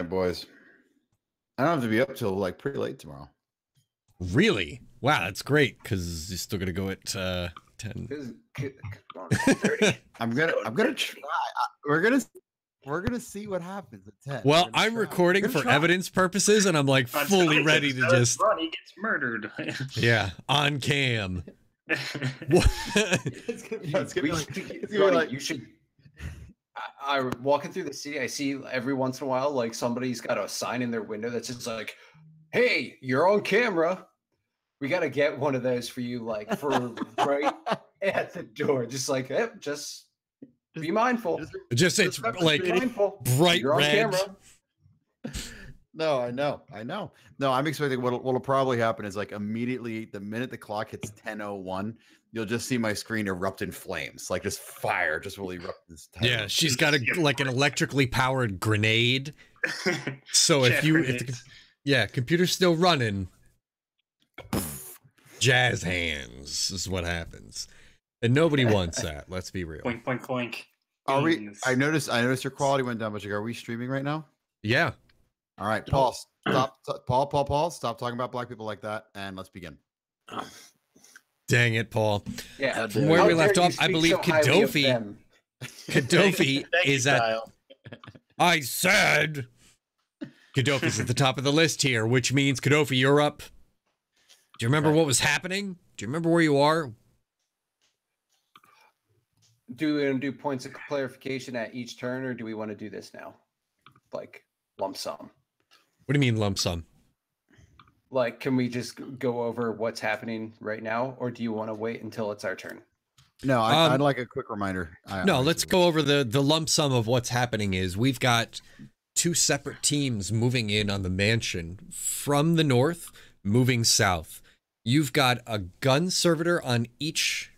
boys. I don't have to be up till like pretty late tomorrow. Really? Wow, that's great because you're still gonna go at 10. I'm gonna try. We're gonna see what happens at 10. Well, I'm recording for evidence purposes, and I'm like fully ready to just. Ronnie gets murdered. Yeah, on cam. It's gonna be like you should. I walking through the city, I see every once in a while like somebody's got a sign in their window that's just like, "Hey, you're on camera. We got to get one of those for you, like for right at the door." Just like, just be mindful. Just it's like mindful. Bright you're on red. camera. No, I know. No, I'm expecting what'll probably happen is like immediately the minute the clock hits 10:01, you'll just see my screen erupt in flames, like just fire, just will erupt. Yeah, she's got like an electrically powered grenade. So if computer's still running, jazz hands is what happens, and nobody wants that. Let's be real. Boink, boink, boink. Are we? I noticed your quality went down, but are we streaming right now? Yeah. All right, Paul. Stop. Paul. Stop talking about black people like that, and let's begin. Dang it, Paul. Yeah. From where we left off, I believe Kadofi is at. Kyle. I said Kadofi's at the top of the list here, which means Kadofi, you're up. Do you remember what was happening? Do you remember where you are? Do we want to do points of clarification at each turn, or do we want to do this now, like lump sum? What do you mean lump sum? Like, can we just go over what's happening right now, or do you want to wait until it's our turn? No, I'd like a quick reminder. No, let's go over the lump sum of what's happening. Is we've got two separate teams moving in on the mansion from the north, moving south. You've got a gun servitor on each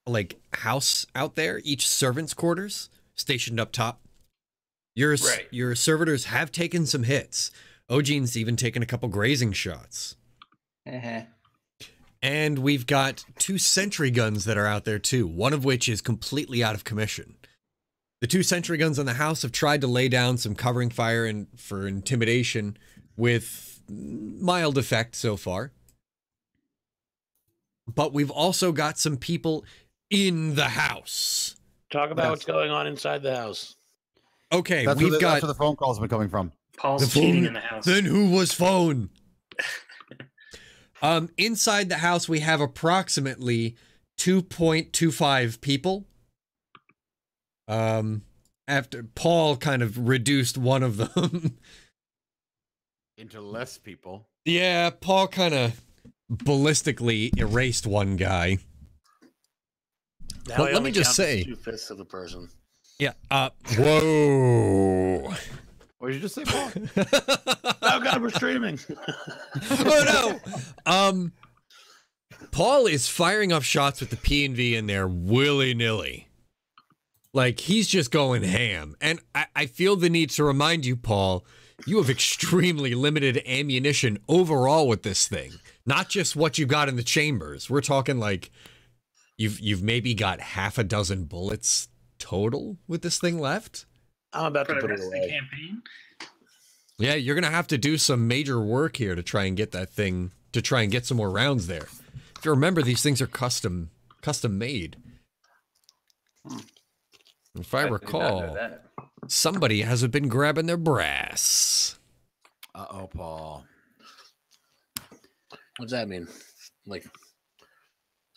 like house out there, each servant's quarters stationed up top. Your servitors have taken some hits. Ojean's even taken a couple grazing shots. And we've got two sentry guns that are out there too, one of which is completely out of commission. The two sentry guns on the house have tried to lay down some covering fire and for intimidation with mild effect so far. But we've also got some people in the house. Talk about what's going on inside the house. Okay, that's where the phone calls have been coming from. Paul's cheating in the house. Then who was phone? Inside the house, we have approximately 2.25 people. After Paul kind of reduced one of them into less people. Yeah, Paul kind of ballistically erased one guy. Now but let me just say, 2/5 of the person. Yeah. Whoa. What did you just say, Paul? Oh God, we're streaming. Oh no. Paul is firing off shots with the P&V in there willy-nilly. Like he's just going ham. And I feel the need to remind you, Paul, you have extremely limited ammunition overall with this thing. Not just what you got in the chambers. We're talking like you've maybe got half a dozen bullets total with this thing left. I'm about to put it the away. campaign. Yeah, you're gonna have to do some major work here to try and get that thing, to try and get some more rounds there. If you remember, these things are custom made. If I recall, somebody hasn't been grabbing their brass. Uh-oh, Paul. What's that mean? Like,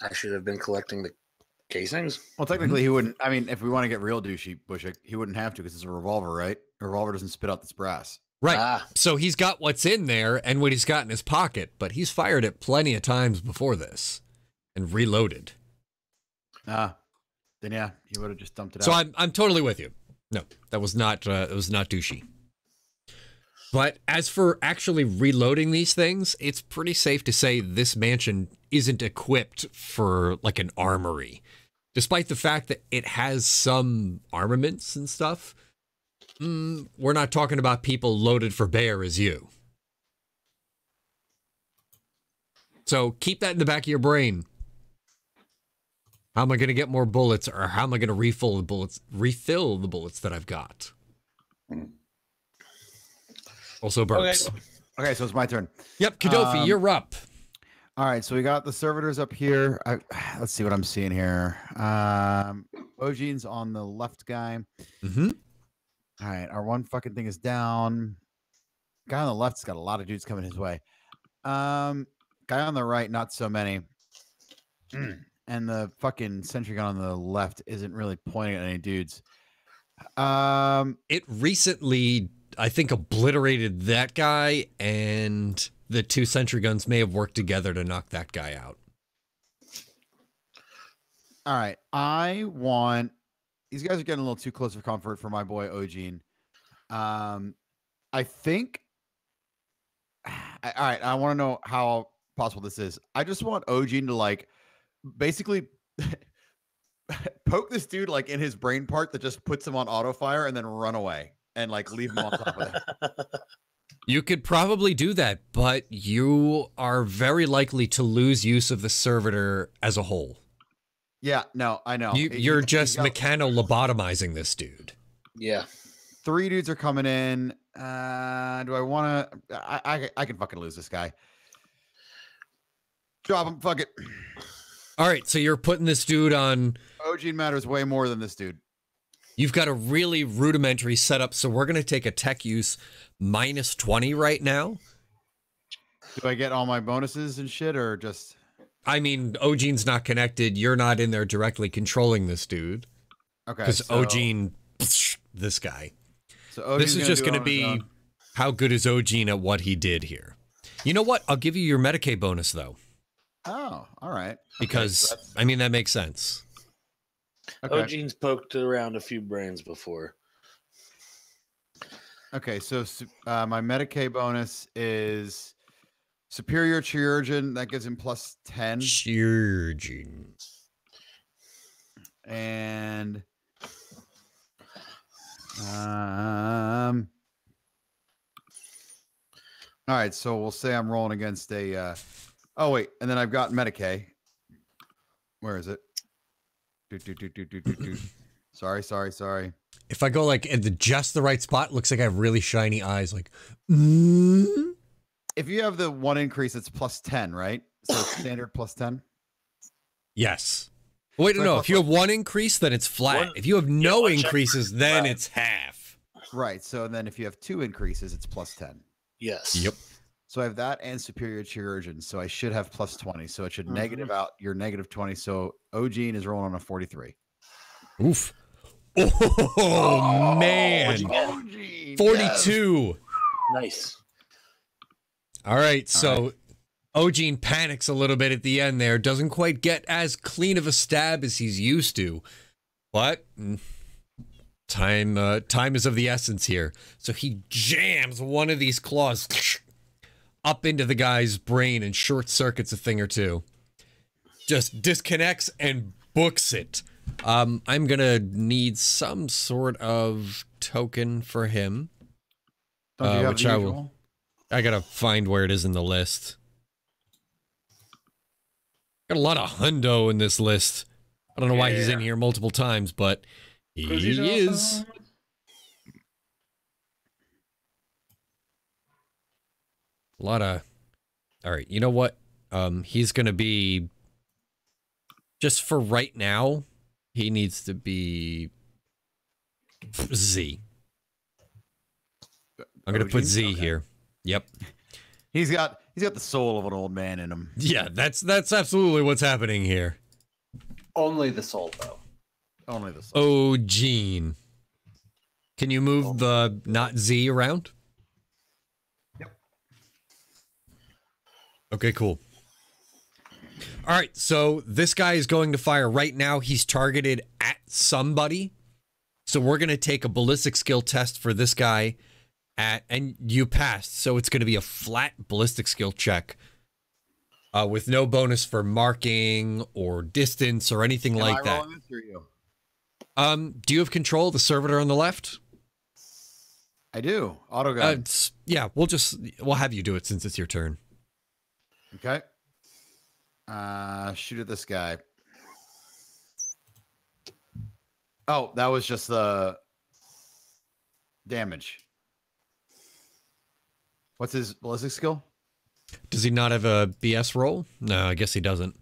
I should have been collecting the casings? Well, technically, he wouldn't. I mean, if we want to get real douchey, Bushwick, he wouldn't have to because it's a revolver, right? A revolver doesn't spit out this brass. Right. So he's got what's in there and what he's got in his pocket, but he's fired it plenty of times before this and reloaded. Then yeah, he would have just dumped it so out. I'm totally with you. No, that was not douchey. But as for actually reloading these things, it's pretty safe to say this mansion isn't equipped for like an armory. Despite the fact that it has some armaments and stuff, we're not talking about people loaded for bear as you. So keep that in the back of your brain. How am I going to get more bullets, or how am I going to refill the bullets that I've got? Also burps. Okay, so it's my turn. Yep, Kadofi, you're up. All right, so we got the servitors up here. Let's see what I'm seeing here. Ojean's on the left guy. Mm-hmm. All right, our one fucking thing is down. Guy on the left's got a lot of dudes coming his way. Guy on the right, not so many. And the fucking sentry gun on the left isn't really pointing at any dudes. It recently, I think, obliterated that guy, and the 2 sentry guns may have worked together to knock that guy out. All right, these guys are getting a little too close for comfort for my boy Ojean. I think. All right, I want to know how possible this is. I just want Ojean to like basically poke this dude like in his brain part that just puts him on auto fire and then run away and like leave him on top of it. You could probably do that, but you are very likely to lose use of the servitor as a whole. Yeah, no, I know. You're just mechano-lobotomizing this dude. Yeah. 3 dudes are coming in. Do I want to? I can fucking lose this guy. Drop him. Fuck it. All right, so you're putting this dude on. Ojean matters way more than this dude. You've got a really rudimentary setup, so we're going to take a tech use -20 right now. Do I get all my bonuses and shit, or just? I mean, Ojean's not connected. You're not in there directly controlling this dude. Okay. Because Ojean, this guy. So this is just going to be how good is Ojean at what he did here. You know what? I'll give you your Medicaid bonus, though. Oh, all right. Because, I mean, that makes sense. Okay. Ojean's poked around a few brains before. Okay, so my Medicaid bonus is superior chirurgeon. That gives him +10. Chirurgeon. And all right, so we'll say I'm rolling against a oh wait, and then I've got Medicaid. Where is it? Sorry. If I go like at just the right spot, it looks like I have really shiny eyes. Like, If you have the 1 increase, it's +10, right? So it's standard +10. Yes. Wait, So no. If you have 1 increase, then it's flat. If you have no increases, then it's half. Right. So then if you have 2 increases, it's +10. Yes. Yep. So I have that and superior chirurgean. So I should have +20. So it should negative out your -20. So Ojean is rolling on a 43. Oof. Oh, man. Ojean, 42. Yes. Nice. All right. So Ojean panics a little bit at the end there. Doesn't quite get as clean of a stab as he's used to. But time is of the essence here. So he jams one of these claws up into the guy's brain and short circuits a thing or two. Just disconnects and books it. I'm gonna need some sort of token for him. Don't you have which the I usual? will. I gotta find where it is in the list. Got a lot of hundo in this list. I don't know why he's in here multiple times, but he is. A lot of. All right, you know what? He's gonna be. Just for right now, he needs to be Z. I'm gonna put Z here. Yep. He's got the soul of an old man in him. Yeah, that's absolutely what's happening here. Only the soul, though. Only the soul. Oh, Gene. Can you move the not Z around? Yep. Okay, cool. All right, so this guy is going to fire right now. He's targeted at somebody. So we're going to take a ballistic skill test for this guy and you passed. So it's going to be a flat ballistic skill check with no bonus for marking or distance or anything like that. Rolling this or you? Do you have control of the servitor on the left? I do. Auto gun. Yeah, we'll have you do it since it's your turn. Okay. Shoot at this guy. Oh, that was just the damage. What's his ballistic skill? Does he not have a BS roll? No, I guess he doesn't.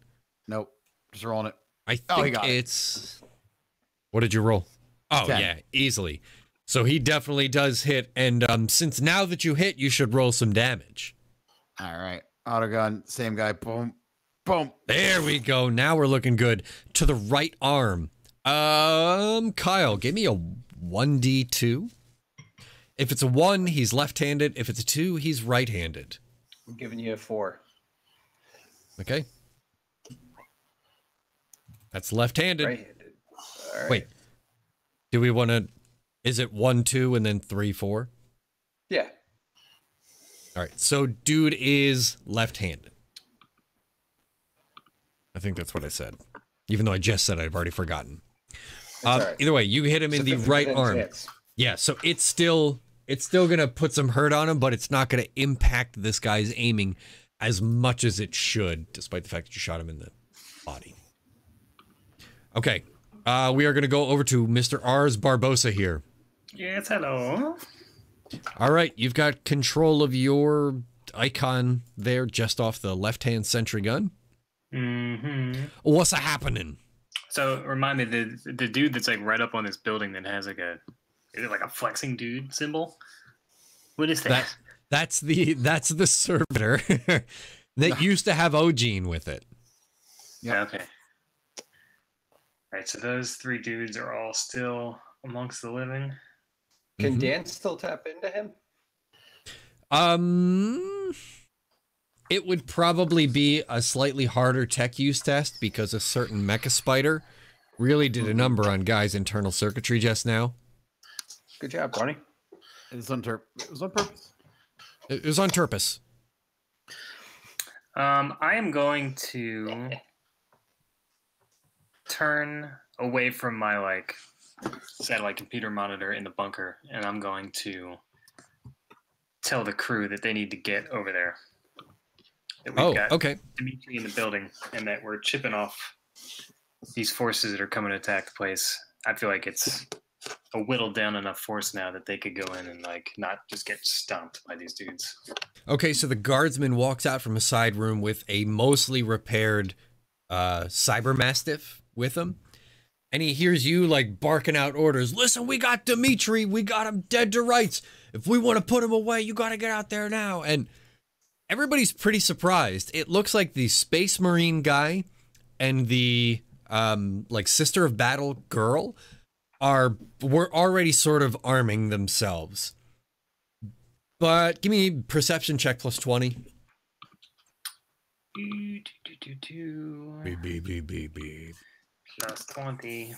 Nope. Just rolling it. I Oh, he think got it. it's... What did you roll? Oh, 10. yeah, easily. So he definitely does hit, and since now that you hit, you should roll some damage. All right. Autogun, same guy. Boom. Boom. There we go. Now we're looking good. To the right arm. Kyle, give me a 1d2. If it's a 1, he's left-handed. If it's a 2, he's right-handed. I'm giving you a 4. Okay. That's left-handed. Right-handed. All right. Wait. Do we want to... Is it 1, 2, and then 3, 4? Yeah. All right. So dude is left-handed. I think that's what I said. Even though I just said I've already forgotten. Right. Either way, you hit him in the right arm. Chance. Yeah, so it's still gonna put some hurt on him, but it's not gonna impact this guy's aiming as much as it should, despite the fact that you shot him in the body. Okay, we are gonna go over to Mr. Ars Barbosa here. Yes, hello. All right, you've got control of your icon there, just off the left-hand sentry gun. Mm-hmm. What's happening? So remind me, the dude that's like right up on this building that has like is it like a flexing dude symbol? What is that? That's the servitor that used to have Ogene with it. Yeah. Okay. All right. So those 3 dudes are all still amongst the living. Can Dan still tap into him? It would probably be a slightly harder tech use test because a certain mecha spider really did a number on Guy's internal circuitry just now. Good job, Ronnie. It was on purpose. It was on purpose. I am going to turn away from my like satellite computer monitor in the bunker, and I'm going to tell the crew that they need to get over there. That we've got okay. Dimitri in the building, and that we're chipping off these forces that are coming to attack the place. I feel like it's a whittled down enough force now that they could go in and like not just get stomped by these dudes. Okay, so the guardsman walks out from a side room with a mostly repaired cyber mastiff with him, and he hears you like barking out orders. Listen, we got Dimitri. We got him dead to rights. If we want to put him away, you got to get out there now. And everybody's pretty surprised. It looks like the Space Marine guy and the like Sister of Battle girl were already sort of arming themselves. But give me a perception check plus 20. Beep, beep, beep, beep, beep. Plus 20.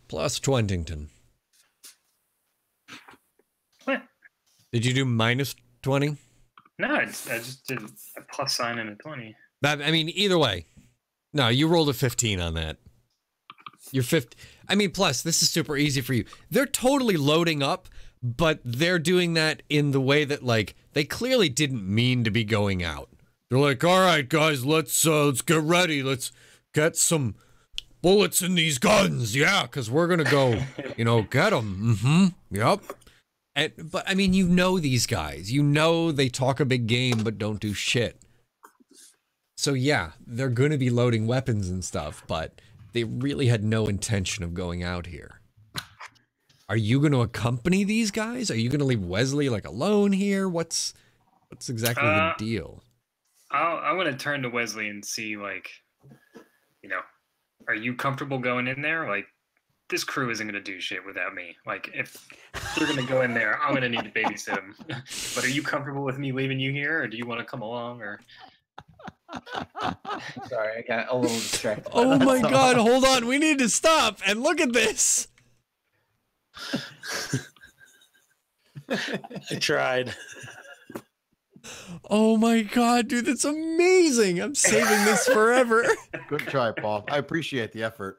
Plus Twentington. What? Did you do minus 20? No, I just did a plus sign and a 20. I mean, either way. No, you rolled a 15 on that. You're 50. I mean, plus, this is super easy for you. They're totally loading up, but they're doing that in the way that, like, they clearly didn't mean to be going out. They're like, all right, guys, let's get ready. Let's get some bullets in these guns. Yeah, because we're going to go, get them. Mm-hmm. Yep. But, I mean, you know these guys. You know they talk a big game but don't do shit. So, yeah, they're going to be loading weapons and stuff, but they really had no intention of going out here. Are you going to accompany these guys? Are you going to leave Wesley, like, alone here? What's exactly the deal? I'm going to turn to Wesley and see, like, are you comfortable going in there? Like, this crew isn't going to do shit without me. Like, if they're going to go in there, I'm going to need to babysit them. But are you comfortable with me leaving you here, or do you want to come along, or... Sorry, I got a little distracted. Oh my god, hold on. We need to stop and look at this. I tried. Oh my god, dude, that's amazing. I'm saving this forever. Good try, Paul. I appreciate the effort.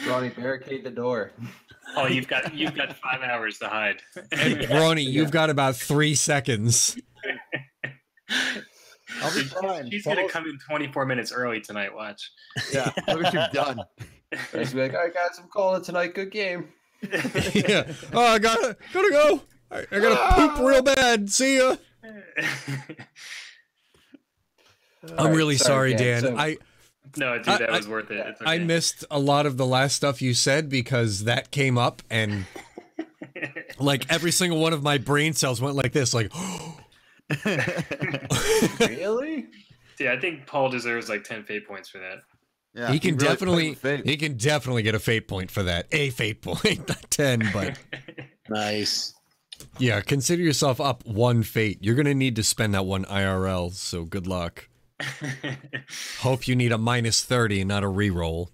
Ronnie, barricade the door. Oh, you've got 5 hours to hide. And Ronnie, you've got about 3 seconds. I'll be fine. She's going to come in 24 minutes early tonight, watch. Yeah, look what you've done. He's be like, all right, guys, I'm calling it tonight. Good game. Yeah. Oh, I gotta go. I gotta poop real bad. See ya. I'm really sorry, Dan. So, No, dude, that was worth it. It's okay. I missed a lot of the last stuff you said because that came up and like every single one of my brain cells went like this, like really? Yeah, I think Paul deserves like 10 fate points for that. Yeah, he can really definitely get a fate point for that. A fate point, not 10, but Nice. yeah, consider yourself up 1 fate. You're gonna need to spend that one IRL, so good luck. Hope you need a -30 and not a reroll.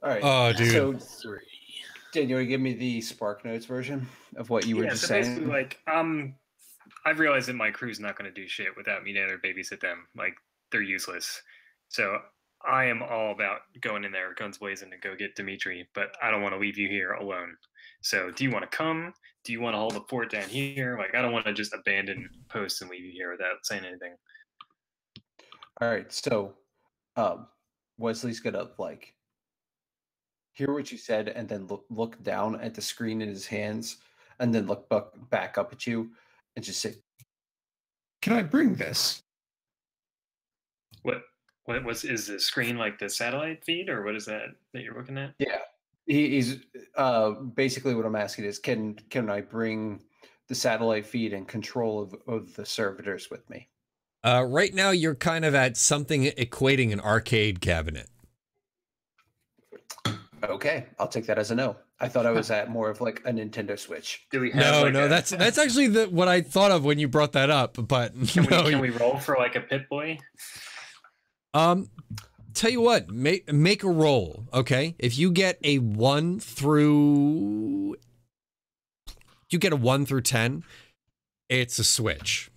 All right. Oh, dude. So, Dan, you want to give me the Spark Notes version of what you were just saying? Basically, like, I've realized that my crew's not going to do shit without me to babysit them. Like, they're useless. So I am all about going in there, guns blazing, to go get Dimitri, but I don't want to leave you here alone. So do you want to come? Do you want to hold the fort down here? Like, I don't want to just abandon posts and leave you here without saying anything. All right. So Wesley's going to, like, hear what you said and then look down at the screen in his hands and then look back up at you and just say, "Can I bring this?" Is the screen like the satellite feed, or what is that you're looking at? Yeah. He's basically what I'm asking is, can I bring the satellite feed and control of the servitors with me? Right now, you're kind of at something equating an arcade cabinet. Okay, I'll take that as a no. I thought I was at more of like a Nintendo Switch. Do we have that's actually what I thought of when you brought that up. But can we roll for like a Pit Boy? Tell you what, make a roll, okay? If you get a 1 through 10, it's a switch.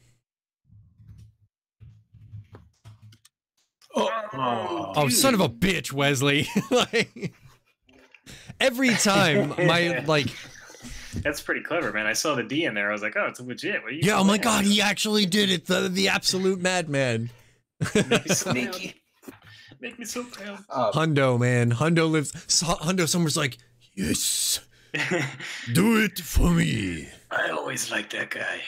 Oh, son of a bitch, Wesley. Like, every time That's pretty clever, man. I saw the D in there. I was like, oh, it's legit. What are you yeah, oh my god, he actually did it. The absolute madman. Sneaky. Make me so proud. Hundo, man. Hundo somewhere's like, yes, do it for me. I always liked that guy.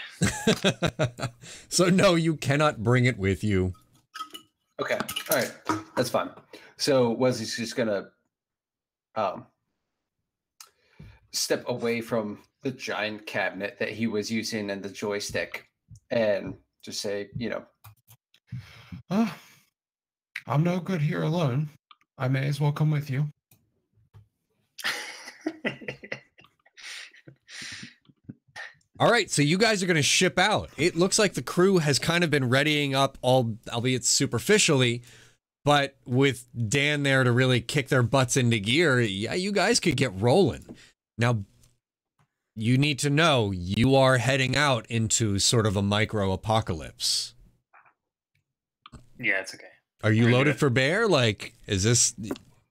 So no, you cannot bring it with you. Okay, all right, that's fine. So Wesley's just gonna step away from the giant cabinet that he was using and the joystick and just say, I'm no good here alone. I may as well come with you. All right, so you guys are going to ship out. It looks like the crew has kind of been readying up, albeit superficially, but with Dan there to really kick their butts into gear, yeah, you guys could get rolling. Now, you need to know you are heading out into sort of a micro-apocalypse. Yeah, it's okay. Are you loaded for bear? Like, is this...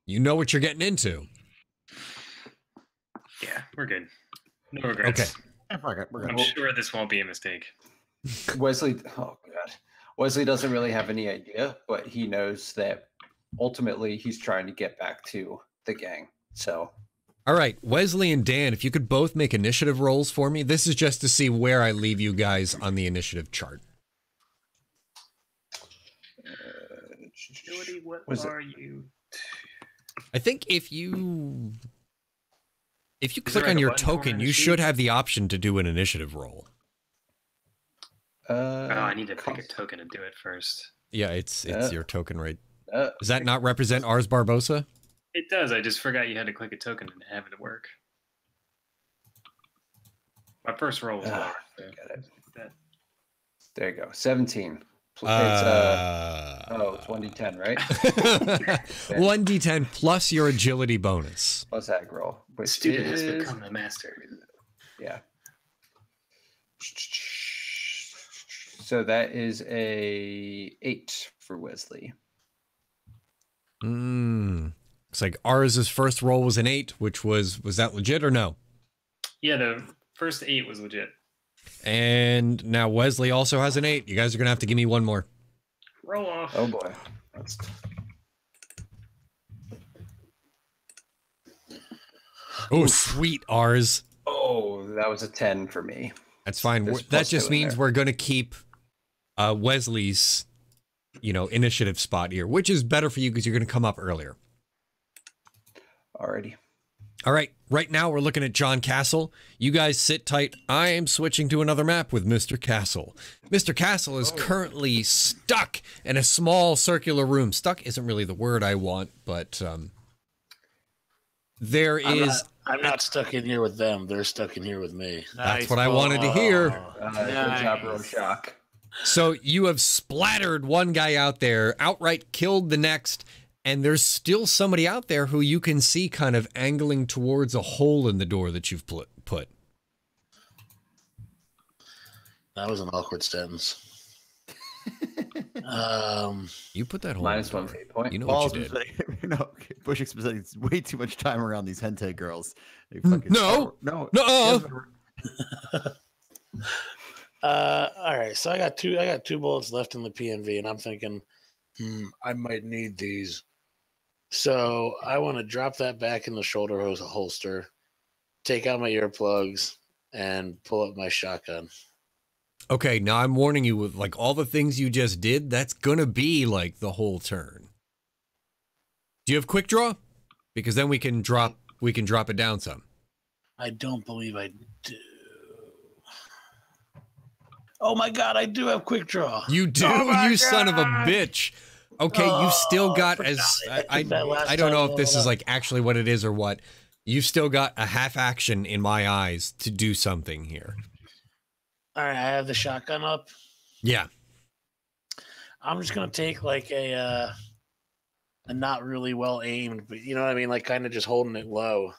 You know what you're getting into. Yeah, we're good. No regrets. Okay. I'm sure this won't be a mistake. Wesley, oh god, Wesley doesn't really have any idea, but he knows that ultimately he's trying to get back to the gang. So, all right, Wesley and Dan, if you could both make initiative rolls for me. This is just to see where I leave you guys on the initiative chart. What are you? I think if you click on your token, you should have the option to do an initiative roll. I need to pick a token to do it first. Yeah, it's your token, right? Does that not represent Ars Barbosa? It does. I just forgot you had to click a token and have it work. My first roll was lower. There you go. 17. It's 1d10, right? 1d10 plus your agility bonus. Plus aggro. The student has become a master. Yeah. So that is a 8 for Wesley. Looks like Ars's first roll was an 8, which was that legit or no? Yeah, the first 8 was legit. And now Wesley also has an 8. You guys are going to have to give me one more. Roll off. Oh boy. Oh, sweet ours. Oh, that was a 10 for me. That's fine. There's That plus just 2 in means there. we're going to keep Wesley's, initiative spot here, which is better for you because you're going to come up earlier. Alrighty. All right. Right now, we're looking at John Castle. You guys sit tight. I am switching to another map with Mr. Castle. Mr. Castle is currently stuck in a small circular room. Stuck isn't really the word I want, but there is... I'm not stuck in here with them. They're stuck in here with me. That's what I wanted to hear. Good job, Rorschach. So you have splattered one guy out there, outright killed the next, and there's still somebody out there who you can see kind of angling towards a hole in the door that you've put. That was an awkward sentence. You put that hole. Minus in the 1 door. fate point. You know Paul's what you did. been saying- no, Bushwick's been spending way too much time around these hentai girls. They No. no. All right, so I got two bullets left in the PNV, and I'm thinking, I might need these. So I want to drop that back in the shoulder holster, take out my earplugs, and pull up my shotgun. Okay, now I'm warning you with like all the things you just did, that's gonna be like the whole turn. Do you have quick draw? Because then we can drop it down some. I don't believe I do. Oh my god, I do have quick draw. You do, you son of a bitch. Okay, you've still got I don't know if this is like actually what it is or what. You've still got a half action in my eyes to do something here. All right, I have the shotgun up. Yeah. I'm just gonna take like a not really well aimed, but you know what I mean, like kind of just holding it low,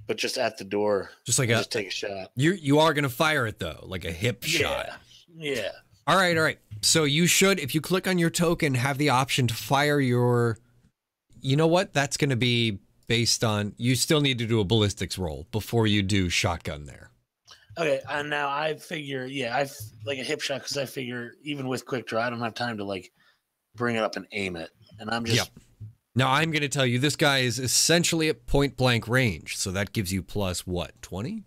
but just at the door. Just like just take a shot. You are gonna fire it though, like a hip shot. Yeah. All right. So you should, if you click on your token, have the option to fire your. You know what? That's gonna be based on. You still need to do a ballistics roll before you do shotgun there. Okay, and now I figure, I've like a hip shot because I figure even with quick draw, I don't have time to like bring it up and aim it, and I'm just. Yep. Now I'm going to tell you this guy is essentially at point blank range, so that gives you plus what, 20?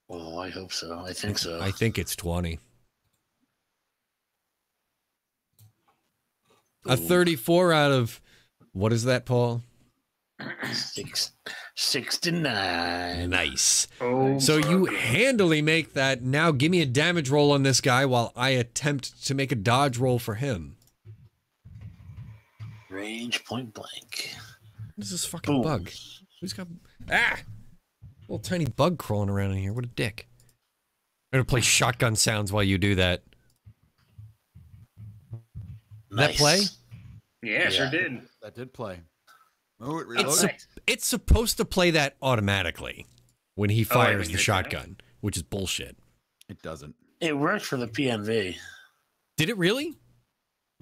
Oh, I hope so. I think so. I think it's 20. A 34 out of what is that, Paul? 69. Nice. Oh, So you handily make that. Now give me a damage roll on this guy while I attempt to make a dodge roll for him. Range point blank. What is this fucking Boom. bug? Who's got little tiny bug crawling around in here? What a dick. I'm gonna play shotgun sounds while you do that. Nice. That play? yeah, sure did. That did play. Oh, it It's, reloaded. it's supposed to play that automatically when he fires when the you're shotgun, which is bullshit. It doesn't. It worked for the PNV. Did it really?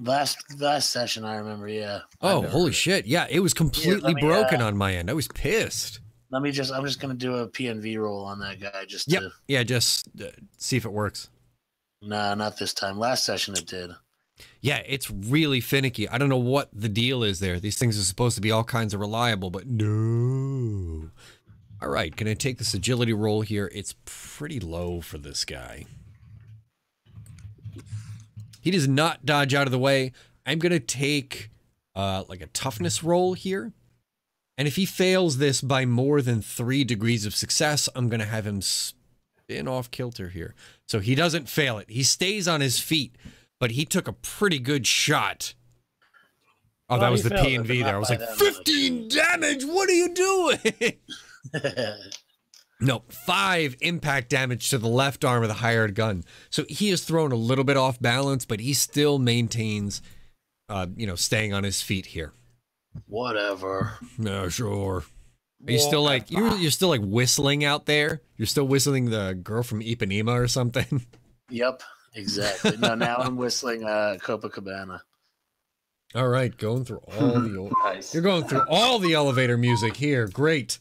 Last session, I remember. Yeah. Oh, holy shit. Yeah, it was completely me, broken on my end. I was pissed. I'm just gonna do a PNV roll on that guy. Just Yep. to. Yeah, just see if it works. Nah, not this time. Last session it did. Yeah, it's really finicky. I don't know what the deal is there. These things are supposed to be all kinds of reliable, but no. All right, can I take this agility roll here? It's pretty low for this guy. He does not dodge out of the way. I'm going to take like a toughness roll here. And if he fails this by more than 3 degrees of success, I'm going to have him spin off kilter here. So he doesn't fail it. He stays on his feet, but he took a pretty good shot. Oh, that was the P&V there. I was like, 15 damage? What are you doing? No, 5 impact damage to the left arm of the hired gun. So he is thrown a little bit off balance, but he still maintains, staying on his feet here. Whatever. No, sure. Are you still like you're still like whistling out there? You're still whistling the girl from Ipanema or something? Yep, exactly. No, now I'm whistling Copacabana. All right, going through all the Nice. you're going through all the elevator music here. Great.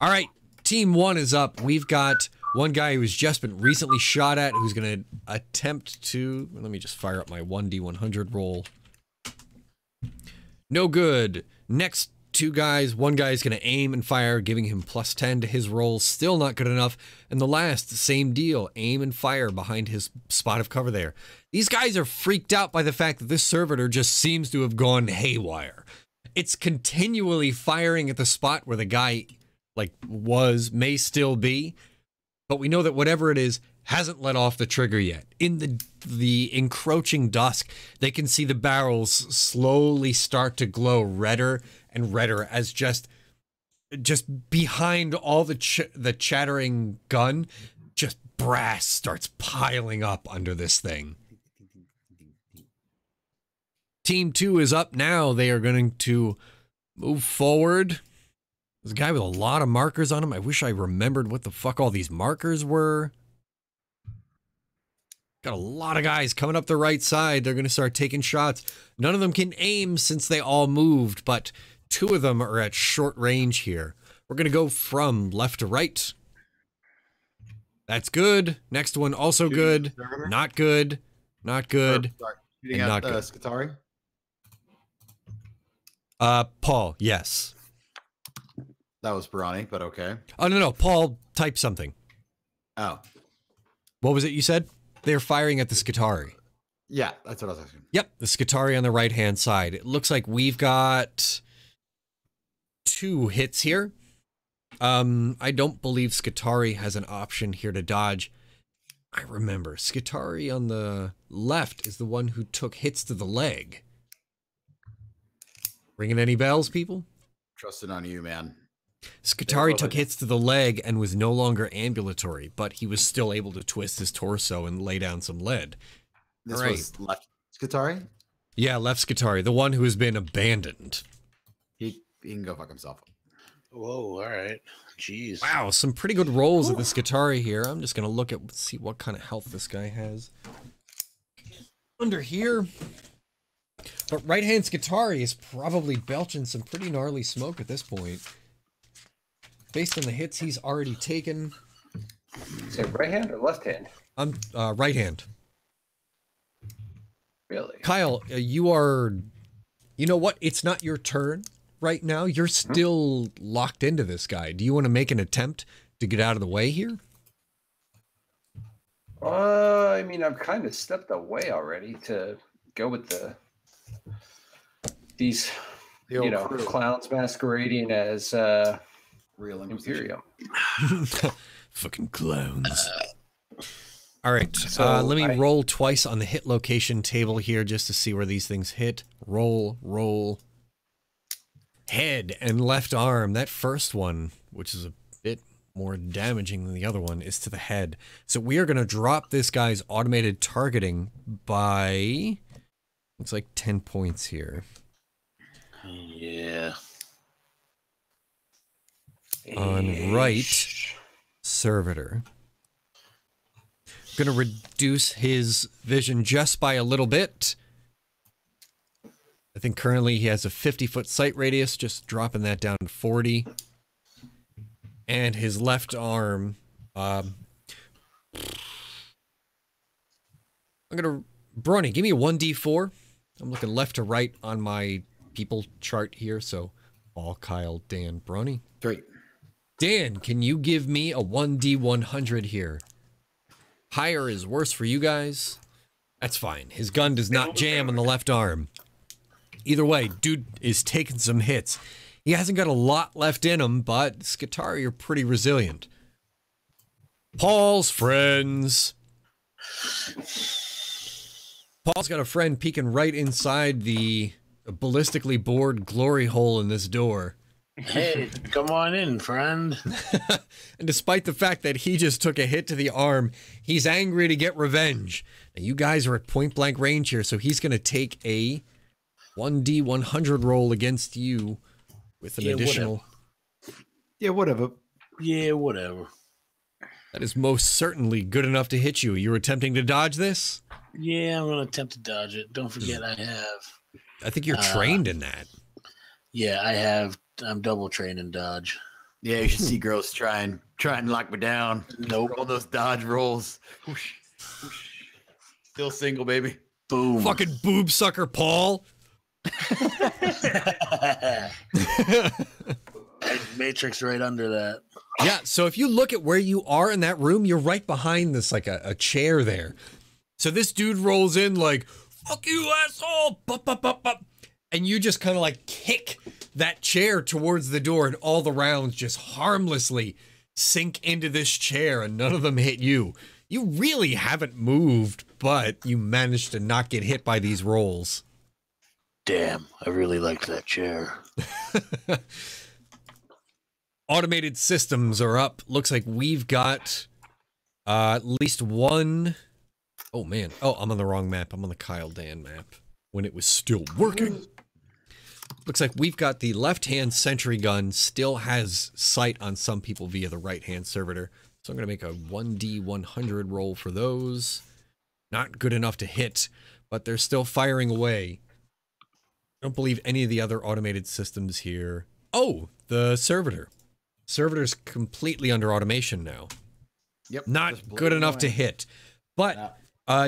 All right, team 1 is up. We've got one guy who's just been recently shot at who's going to attempt to... Let me just fire up my 1d100 roll. No good. Next two guys. One guy's going to aim and fire, giving him +10 to his roll. Still not good enough. And the last, same deal. Aim and fire behind his spot of cover there. These guys are freaked out by the fact that this servitor just seems to have gone haywire. It's continually firing at the spot where the guy, like, may still be. But we know that whatever it is hasn't let off the trigger yet. In the encroaching dusk, they can see the barrels slowly start to glow redder and redder as just behind all the chattering gun, just brass starts piling up under this thing. Team 2 is up now. They are going to move forward. There's a guy with a lot of markers on him. I wish I remembered what the fuck all these markers were. Got a lot of guys coming up the right side. They're going to start taking shots. None of them can aim since they all moved, but two of them are at short range here. We're going to go from left to right. That's good. Next one, also good. Not good. Not good. And not good. Skitarii? Paul, yes. That was Barani, but okay. Oh, no. Paul, type something. Oh. What was it you said? They're firing at the Skitarii. Yeah, that's what I was asking. Yep, the Skitarii on the right-hand side. It looks like we've got 2 hits here. I don't believe Skitarii has an option here to dodge. I remember, Skitarii on the left is the one who took hits to the leg. Ringing any bells, people? Trusting on you, man. Skitarii took hits to the leg and was no longer ambulatory, but he was still able to twist his torso and lay down some lead. This was left Skitarii? Yeah, left Skitarii, the one who has been abandoned. He can go fuck himself. Whoa, all right. Jeez. Wow, some pretty good rolls of the Skitarii here. I'm just going to look at, see what kind of health this guy has. Under here. But right-hand Skitarii is probably belching some pretty gnarly smoke at this point. Based on the hits he's already taken. Is it right hand or left hand? Right hand. Really? Kyle, you are... You know what? It's not your turn right now. You're still locked into this guy. Do you want to make an attempt to get out of the way here? I mean, I've kind of stepped away already to go with these, you know, crew. Clowns masquerading as real Imperium. Fucking clowns. All right, so let me roll twice on the hit location table here just to see where these things hit. Roll. Head and left arm. That first one, which is a bit more damaging than the other one, is to the head. So we are going to drop this guy's automated targeting by, looks like 10 points here. Yeah. On right, servitor. Going to reduce his vision just by a little bit. I think currently he has a 50-foot sight radius, just dropping that down to 40. And his left arm, I'm going to, Brony, give me a 1d4. I'm looking left to right on my people chart here, so Paul, Kyle, Dan, Brony. 3. Dan, can you give me a 1d100 here? Higher is worse for you guys. That's fine. His gun does not jam on the left arm. Either way, dude is taking some hits. He hasn't got a lot left in him, but Skitarii are pretty resilient. Paul's friends. Paul's got a friend peeking right inside the ballistically bored glory hole in this door. Hey, come on in, friend. And despite the fact that he just took a hit to the arm, he's angry to get revenge. Now, you guys are at point blank range here, so he's going to take a 1d100 roll against you with an additional... Whatever. Yeah, whatever. That is most certainly good enough to hit you. You're attempting to dodge this? Yeah, I'm going to attempt to dodge it. Don't forget I think you're trained in that. Yeah, I have. I'm double trained in dodge. Yeah, you should see girls try and lock me down. Nope. All those dodge rolls. Whoosh, whoosh. Still single, baby. Boom. Fucking boob sucker, Paul. Matrix right under that. Yeah, so if you look at where you are in that room, you're right behind this, like a chair there. So this dude rolls in like, fuck you, asshole! Bup, bup, bup, bup. And you just kind of like kick that chair towards the door, and all the rounds just harmlessly sink into this chair, and none of them hit you. You really haven't moved, but you managed to not get hit by these rolls. Damn, I really liked that chair. Automated systems are up. Looks like we've got at least one. Oh, man. Oh, I'm on the wrong map. I'm on the Kyle Dan map when it was still working. Looks like we've got the left-hand sentry gun still has sight on some people via the right-hand servitor. So I'm going to make a 1D100 roll for those. Not good enough to hit, but they're still firing away. I don't believe any of the other automated systems here. Oh, the servitor. Servitor's completely under automation now. Yep. Not good enough to hit. But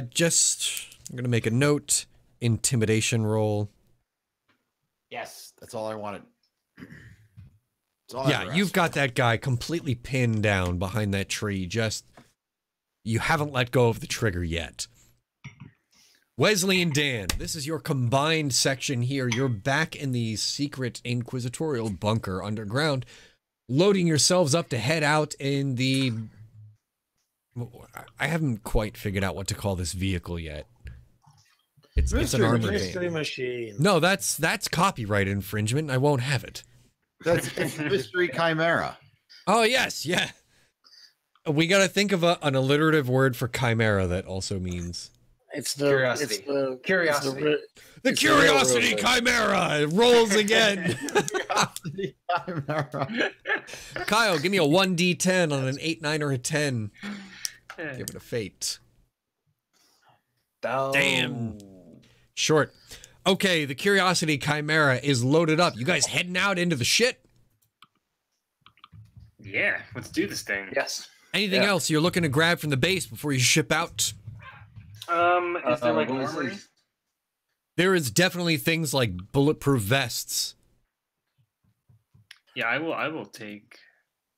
just I'm gonna make a note. Intimidation roll. Yes, that's all I wanted. That's all I ever You've asked got for. that guy completely pinned down behind that tree. Just you haven't let go of the trigger yet. Wesley and Dan, this is your combined section here. You're back in the secret inquisitorial bunker underground, loading yourselves up to head out in the... I haven't quite figured out what to call this vehicle yet. It's an armored Mystery van. machine. No, that's copyright infringement. I won't have it. It's Mystery Chimera. Oh, yes, yeah. We got to think of an alliterative word for chimera that also means... It's the Curiosity. It's the Curiosity. The It's Curiosity the real Chimera! It rolls again! Curiosity Chimera. Kyle, give me a 1d10 on an 8, 9, or a 10. Give it a fate. Damn. Short. Okay, the Curiosity Chimera is loaded up. You guys heading out into the shit? Yeah, let's do this thing. Yes. Anything else you're looking to grab from the base before you ship out? Is there like what was armory? it? There is definitely things like bulletproof vests. Yeah, I will take.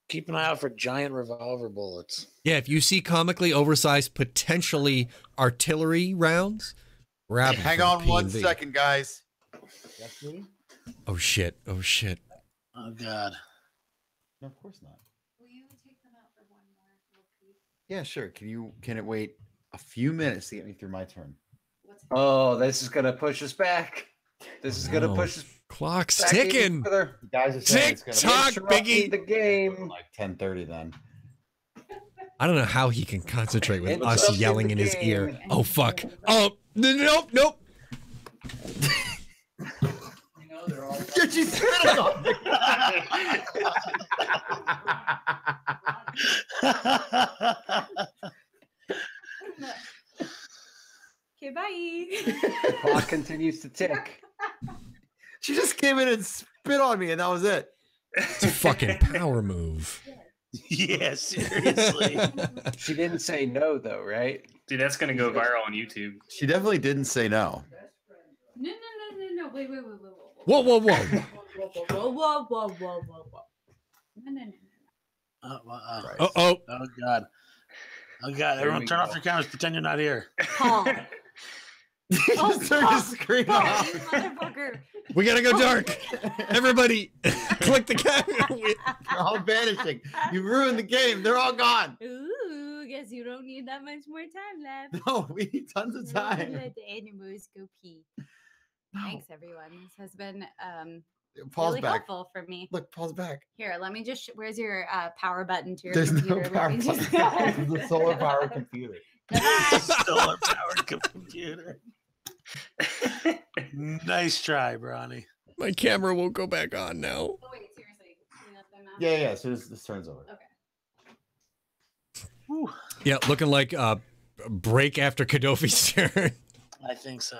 Keep an eye out for giant revolver bullets. Yeah, if you see comically oversized, potentially artillery rounds, grab them Hang from on one P&V. second, guys. Oh shit, oh shit. Oh god. No, of course not. Will you take them out for one more? Yeah, sure. Can it wait a few minutes to get me through my turn? Oh, this is gonna push us back. This is gonna No. push us Clock's back even ticking. further. You guys are saying it's Tick gonna tock, Interrupting Biggie. the game. like 10:30 then. I don't know how he can concentrate with It's us up in yelling the in his ear. game. Oh fuck. Oh nope. Did you spit on me? Okay, bye. The clock continues to tick. She just came in and spit on me, and that was it. It's a fucking power move. Yeah, seriously. She didn't say no, though, right? Dude, that's gonna go viral on YouTube. She definitely didn't say no. No. Wait. Whoa. Whoa. No. Oh Uh-oh. god. Oh god. There Everyone we turn go. off your cameras. Pretend you're not here. Paul. He just turned his screen Paul, off. you motherfucker. We gotta go dark. Everybody, click the camera. They're all vanishing. You ruined the game. They're all gone. Ooh, guess you don't need that much more time left. No, we need tons of time. Let the animals go pee. Thanks, everyone. This has been Pause really back. helpful for me. Look, pause back. Here, let me just. Where's your power button to your There's no computer? power Let me button. just. This is a solar powered computer. Solar powered computer. Nice try, Bronny. My camera won't go back on now. Oh wait, seriously. Can you let them out? Yeah. So this turns over. Okay. Yeah, looking like a break after Kadofi's turn. I think so.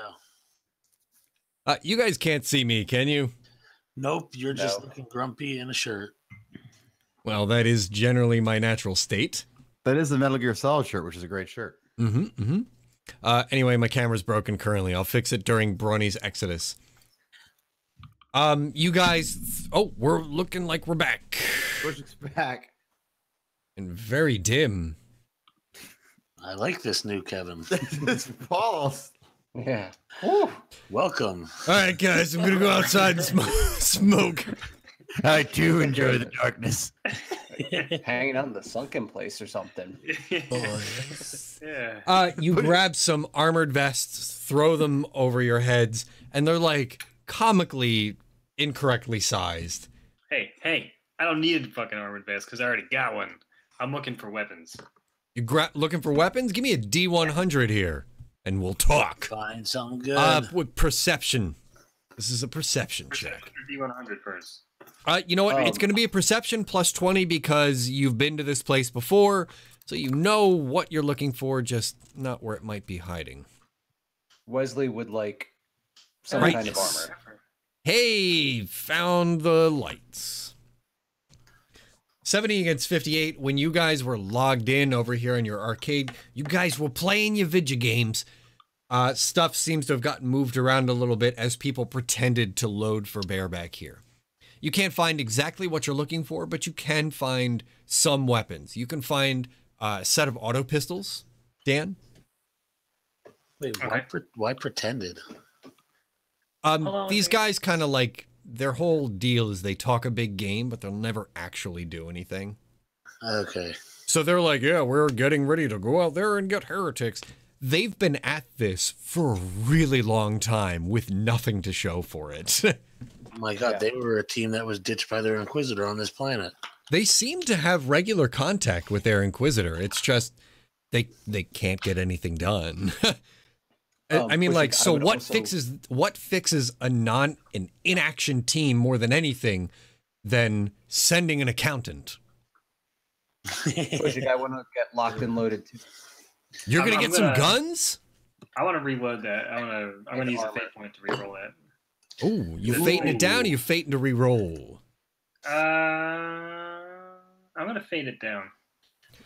You guys can't see me, can you? Nope, you're just No. looking grumpy in a shirt. Well, that is generally my natural state. That is the Metal Gear Solid shirt, which is a great shirt. Anyway, my camera's broken currently. I'll fix it during Brawny's Exodus. You guys. Oh, we're looking like we're back. Push's back. And very dim. I like this new Kevin. It's Paul's. Yeah. Woo. Welcome. All right, guys, I'm gonna go outside and smoke. I do enjoy the darkness. Hanging out in the sunken place or something. Yeah. You grab some armored vests, throw them over your heads, and they're like comically incorrectly sized. Hey, I don't need a fucking armored vest because I already got one. I'm looking for weapons. You looking for weapons? Give me a D100 here, and we'll talk. Find something good. With perception. This is a perception check. D100 first. You know what? It's going to be a perception plus 20 because you've been to this place before, so you know what you're looking for, just not where it might be hiding. Wesley would like some Right. kind of armor. Hey, found the lights. 70 against 58. When you guys were logged in over here in your arcade, you guys were playing your video games. Stuff seems to have gotten moved around a little bit as people pretended to load for bareback here. You can't find exactly what you're looking for, but you can find some weapons. You can find a set of auto pistols, Dan. Wait, Okay. why pretended? These guys kind of like, their whole deal is they talk a big game, but they'll never actually do anything. Okay. So they're like, yeah, we're getting ready to go out there and get heretics. They've been at this for a really long time with nothing to show for it. Oh my God, they were a team that was ditched by their Inquisitor on this planet. They seem to have regular contact with their Inquisitor. It's just they can't get anything done. I mean, like, so what fixes an inaction team more than anything than sending an accountant? Push, I want to get locked and loaded too. You're gonna I'm get some gonna- guns? I want to reload that. I'm gonna use a fate point to reroll that. Oh, you fating it down or you fating to re-roll? I'm gonna fade it down.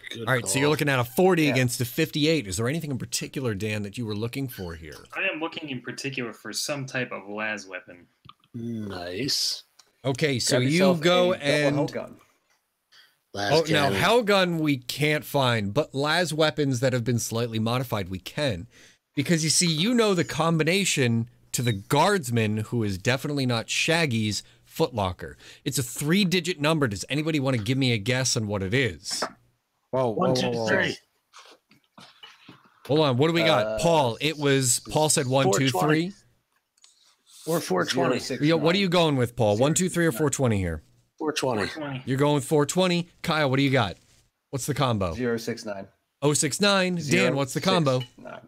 Good All right, so call. you're looking at a 40 against a 58. Is there anything in particular, Dan, that you were looking for here? I am looking in particular for some type of las weapon. Nice. Okay, so Grab you yourself go a double and... hell gun. Oh, now, Hellgun we can't find, but las weapons that have been slightly modified we can. Because you see, you know the combination to the guardsman, who is definitely not Shaggy's, footlocker. It's a 3-digit number. Does anybody want to give me a guess on what it is? Whoa, 1, 2, 3. Hold on, what do we got? Paul, Paul said 1, 2, 3. 420. Or 420. 069. Yeah, what are you going with, Paul? 1, 2, 3, or 420 here? 420. 20. You're going with 420. Kyle, what do you got? What's the combo? 069. 069. Dan, what's the combo? 069.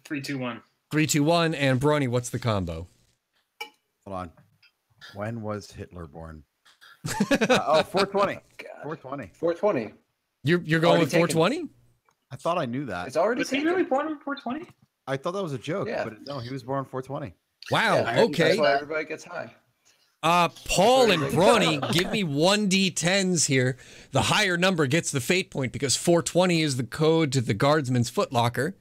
321. 321. And Brawny, what's the combo? Hold on. When was Hitler born? 420. God. 420. 420. You're going Already with 420? I thought I knew that. It's already Was he taken. really born on 420? I thought that was a joke, Yeah. but no, he was born 420. Wow, Yeah, okay. That's why everybody gets high. Paul and Brawny, give me 1d10s here. The higher number gets the fate point because 420 is the code to the guardsman's footlocker.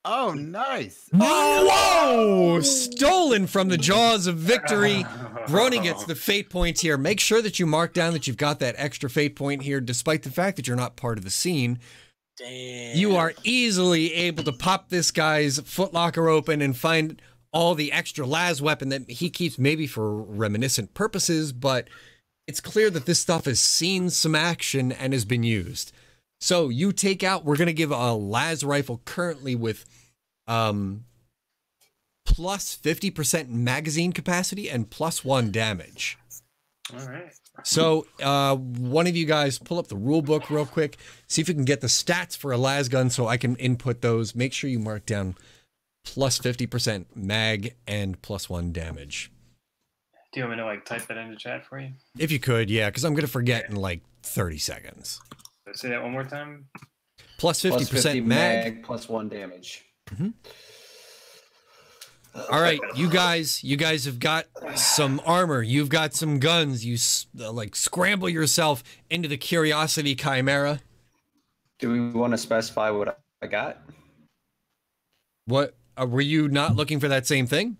Oh, nice. Whoa! Stolen from the jaws of victory. Brawny gets the fate point here. Make sure that you mark down that you've got that extra fate point here, despite the fact that you're not part of the scene. Damn. You are easily able to pop this guy's footlocker open and find all the extra las weapon that he keeps, maybe for reminiscent purposes, but it's clear that this stuff has seen some action and has been used. So you take out, we're going to give a las rifle currently with plus 50% magazine capacity and +1 damage. All right. So one of you guys pull up the rule book real quick, see if you can get the stats for a las gun so I can input those. Make sure you mark down plus 50% mag and +1 damage. Do you want me to like type that into chat for you? If you could, yeah, because I'm going to forget in like 30 seconds. So say that one more time. Plus 50% Plus 50 mag. +1 damage. All right, you guys have got some armor. You've got some guns. You like scramble yourself into the Curiosity Chimera. Do we want to specify what I got? What were you not looking for that same thing?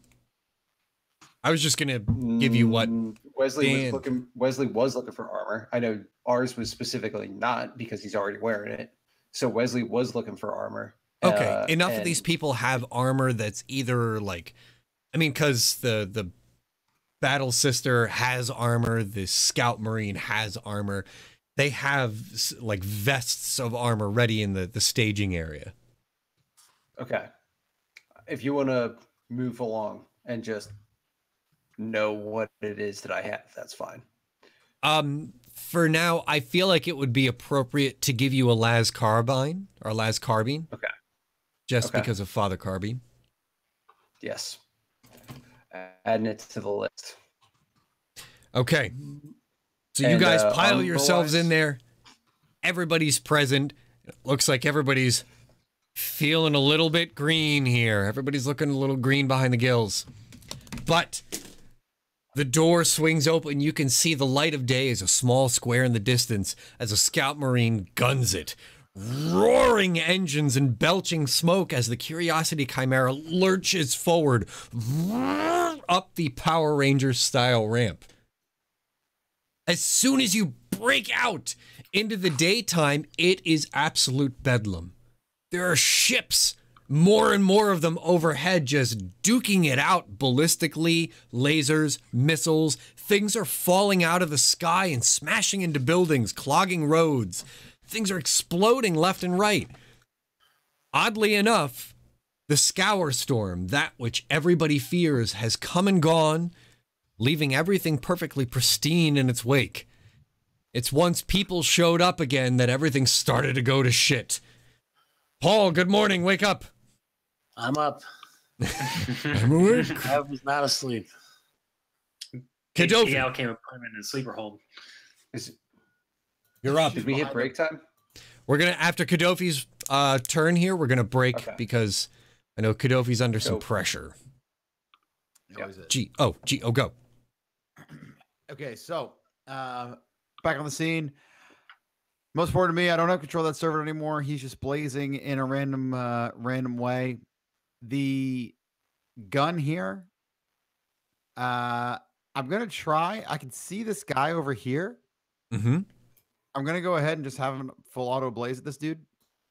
I was just gonna give you what Wesley Dan- was looking for armor. I know ours was specifically not because he's already wearing it. So Wesley was looking for armor. Okay, enough of and- these people have armor that's either like, I mean, because the Battle Sister has armor, the Scout Marine has armor. They have like vests of armor ready in the staging area. Okay. If you want to move along and just know what it is that I have, that's fine. For now, I feel like it would be appropriate to give you a las carbine or las carbine. Okay. Just Okay. because of Father Carbine. Yes. Adding it to the list. Okay. So you And, guys pile armor yourselves wise? in there. Everybody's present. It looks like everybody's feeling a little bit green here. Everybody's looking a little green behind the gills. But the door swings open. You can see the light of day as a small square in the distance as a Scout Marine guns it. Roaring engines and belching smoke as the Curiosity Chimera lurches forward up the Power Rangers style ramp. As soon as you break out into the daytime, it is absolute bedlam. There are ships, more and more of them overhead, just duking it out ballistically, lasers, missiles. Things are falling out of the sky and smashing into buildings, clogging roads. Things are exploding left and right. Oddly enough, the Scour Storm, that which everybody fears, has come and gone, leaving everything perfectly pristine in its wake. It's once people showed up again that everything started to go to shit. Paul, good morning. Wake up. I'm up. I'm awake. I was not asleep. Kadofi, Gal came and put him in the sleeper hold. you're up. Did we hit break time? We're going to, after Kadofi's turn here, we're going to break Okay. because I know Kadofi's under some Go. pressure. That was it. Go. Okay, so back on the scene. Most important to me, I don't have control of that server anymore. He's just blazing in a random way. The gun here, I'm gonna try. I can see this guy over here. Mm-hmm. I'm gonna go ahead and just have him full auto blaze at this dude.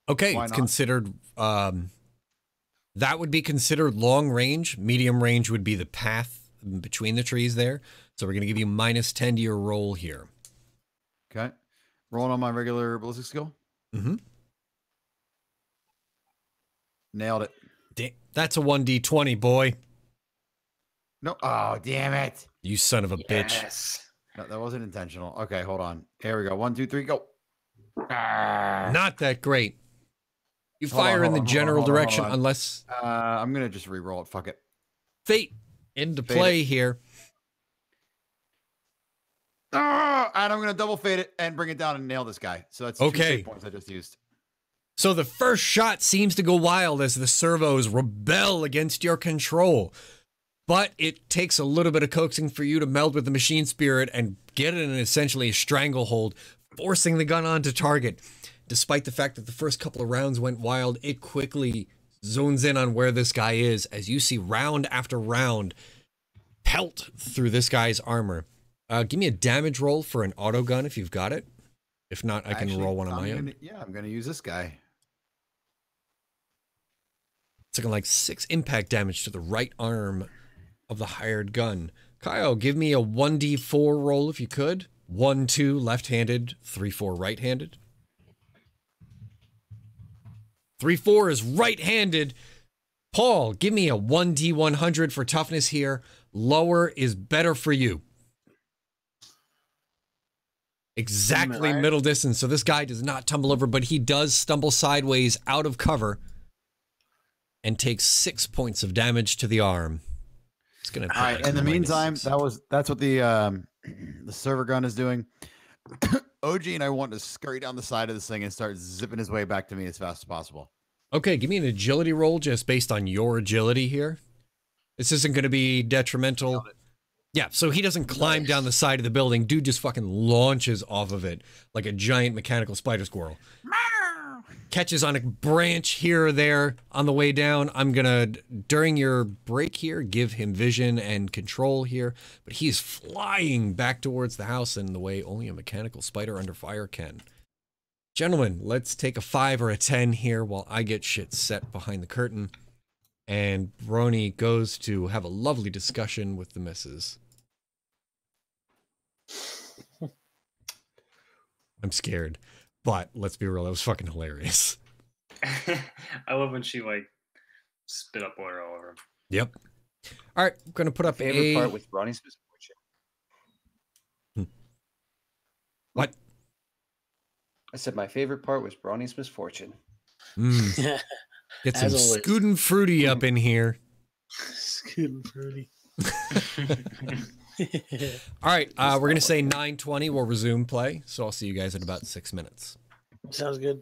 Okay, Why it's not? considered, that would be considered long range. Medium range would be the path between the trees there. So we're going to give you -10 to your roll here. Okay, rolling on my regular ballistic skill. Mm-hmm. Nailed it. That's a 1d20, boy. No, oh damn it! You son of a bitch. Yes. No, that wasn't intentional. Okay, hold on. Here we go. 1, 2, 3, go. Ah. Not that great. You Hold on, fire in hold the on, hold on, general hold on, hold direction on. unless I'm gonna just re-roll it. Fuck it. fate into Fade play here. And I'm gonna double fade it and bring it down and nail this guy. So that's 2 Okay. save points I just used. So the first shot seems to go wild as the servos rebel against your control. But it takes a little bit of coaxing for you to meld with the machine spirit and get it in essentially a stranglehold, forcing the gun onto target. Despite the fact that the first couple of rounds went wild, it quickly zones in on where this guy is as you see round after round pelt through this guy's armor. Give me a damage roll for an auto gun if you've got it. If not, I can Actually, roll one on my own. Yeah, I'm gonna use this guy. It's looking like 6 impact damage to the right arm of the hired gun. Kyle, give me a 1d4 roll if you could. 1, 2 left-handed, 3, 4 right-handed. 3, 4 is right-handed. Paul, give me a 1d100 for toughness here. Lower is better for you. Exactly Right. middle distance. So this guy does not tumble over, but he does stumble sideways out of cover and takes 6 points of damage to the arm. It's gonna. All right. In the meantime, that's what the server gun is doing. OG and I want to scurry down the side of this thing and start zipping his way back to me as fast as possible. Okay, give me an agility roll just based on your agility here. This isn't going to be detrimental. Yeah, so he doesn't climb down the side of the building. Dude just fucking launches off of it like a giant mechanical spider squirrel. catches on a branch here or there on the way down. I'm gonna, during your break here, give him vision and control here, but he's flying back towards the house in the way only a mechanical spider under fire can. Gentlemen, let's take a 5 or a 10 here while I get shit set behind the curtain. And Brony goes to have a lovely discussion with the missus. I'm scared, but let's be real, that was fucking hilarious. I love when she like spit up water all over him. Yep. All right, I'm gonna put up Favorite part with Ronnie's misfortune. What? I said my favorite part was Brawny's misfortune. Mm. Get some As always. Scootin' Fruity up in here. Scootin' Fruity. All right, we're going to say 9:20. We'll resume play. So I'll see you guys in about 6 minutes. Sounds good.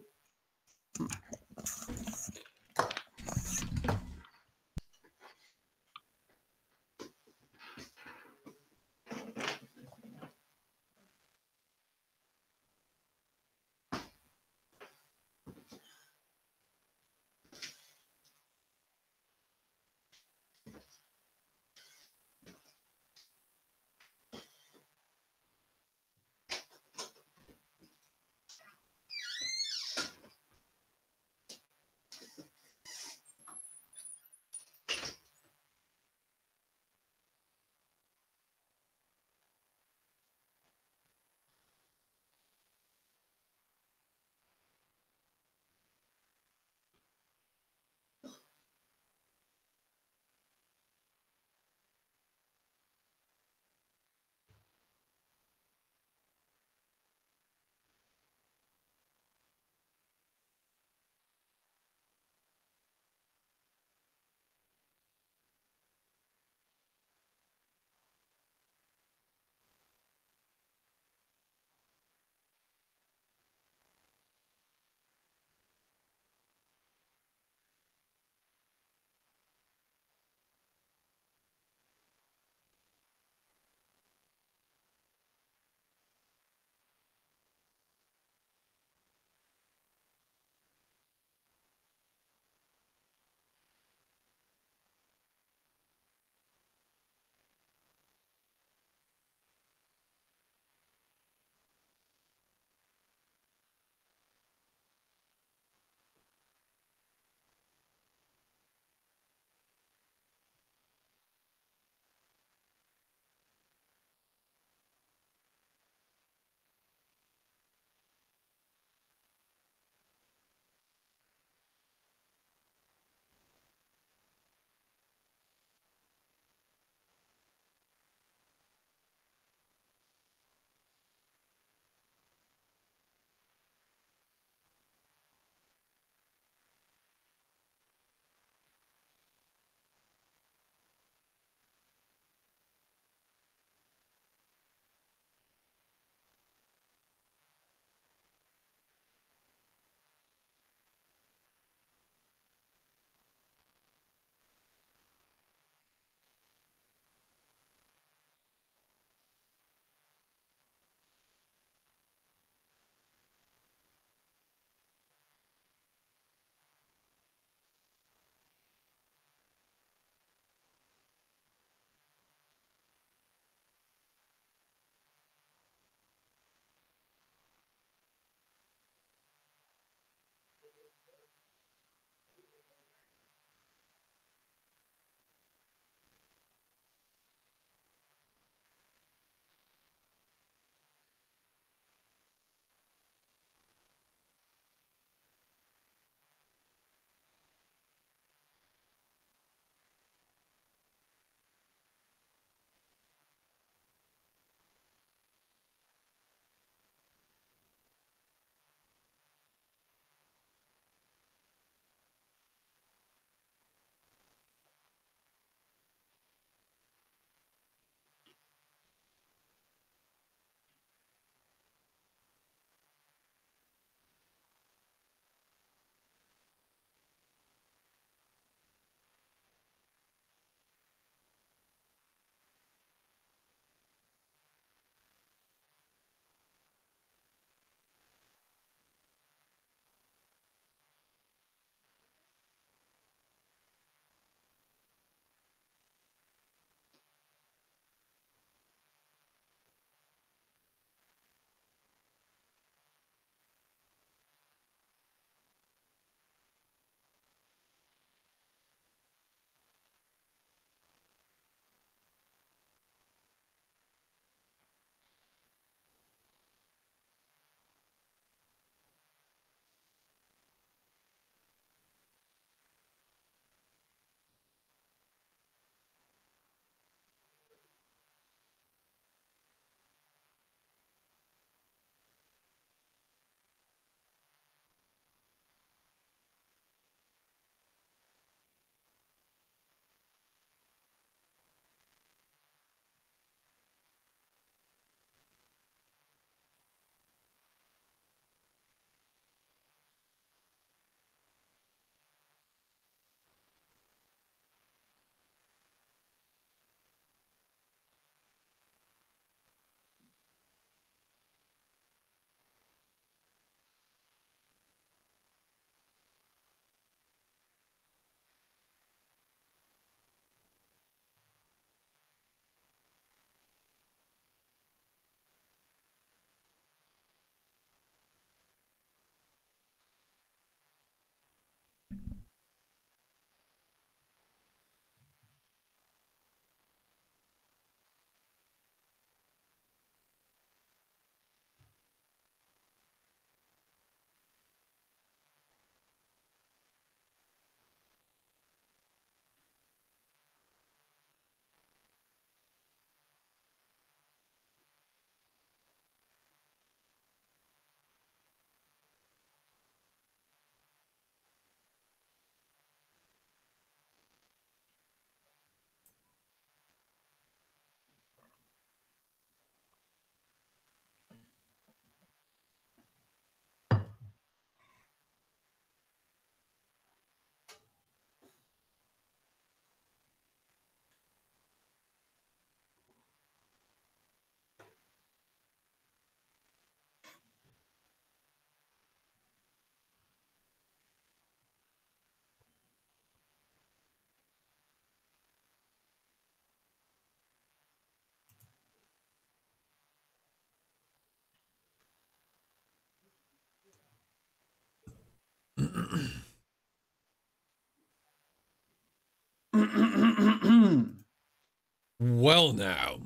Well, now.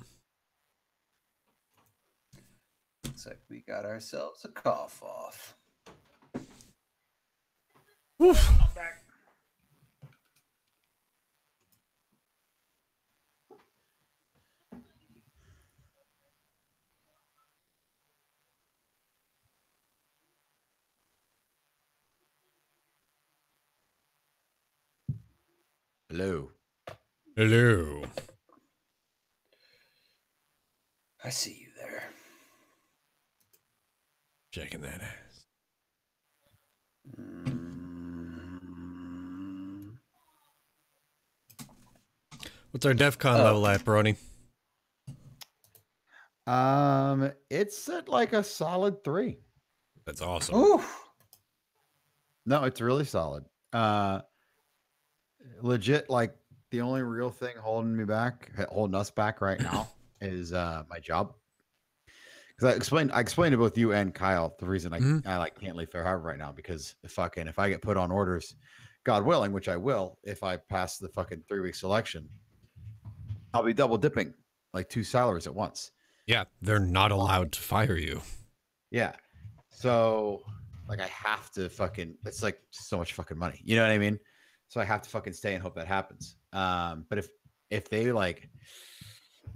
Looks like we got ourselves a cough off. Woof. I'm back. Hello. Hello. I see you there. Checking that ass. What's our DEF CON level at, Brony? It's at like a solid 3. That's awesome. Ooh. No, it's really solid. Legit, like the only real thing holding us back right now is my job. Because I explained to both you and Kyle the reason I like can't leave Fair Harbor right now, because if I get put on orders, God willing, which I will, if I pass the fucking 3-week selection, I'll be double dipping like 2 salaries at once. Yeah, they're not allowed to fire you. Yeah. So like I have to it's like so much fucking money. You know what I mean? So I have to fucking stay and hope that happens. But if they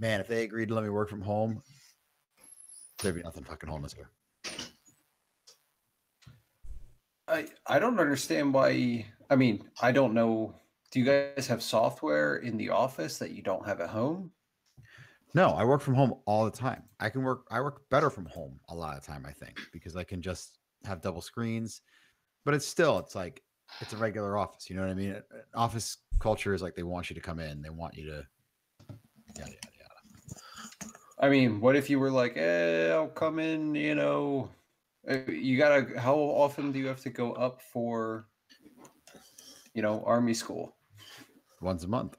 if they agreed to let me work from home, there'd be nothing fucking holding us here. I don't understand why. I mean, I don't know. Do you guys have software in the office that you don't have at home? No, I work from home all the time. I work better from home a lot of time, I think, because I can just have double screens. But it's like it's a regular office. You know what I mean? Office culture is like they want you to come in. They want you to yada, yada, yada. I mean, what if you were like, I'll come in, you gotta, how often do you have to go up for, Army school? Once a month.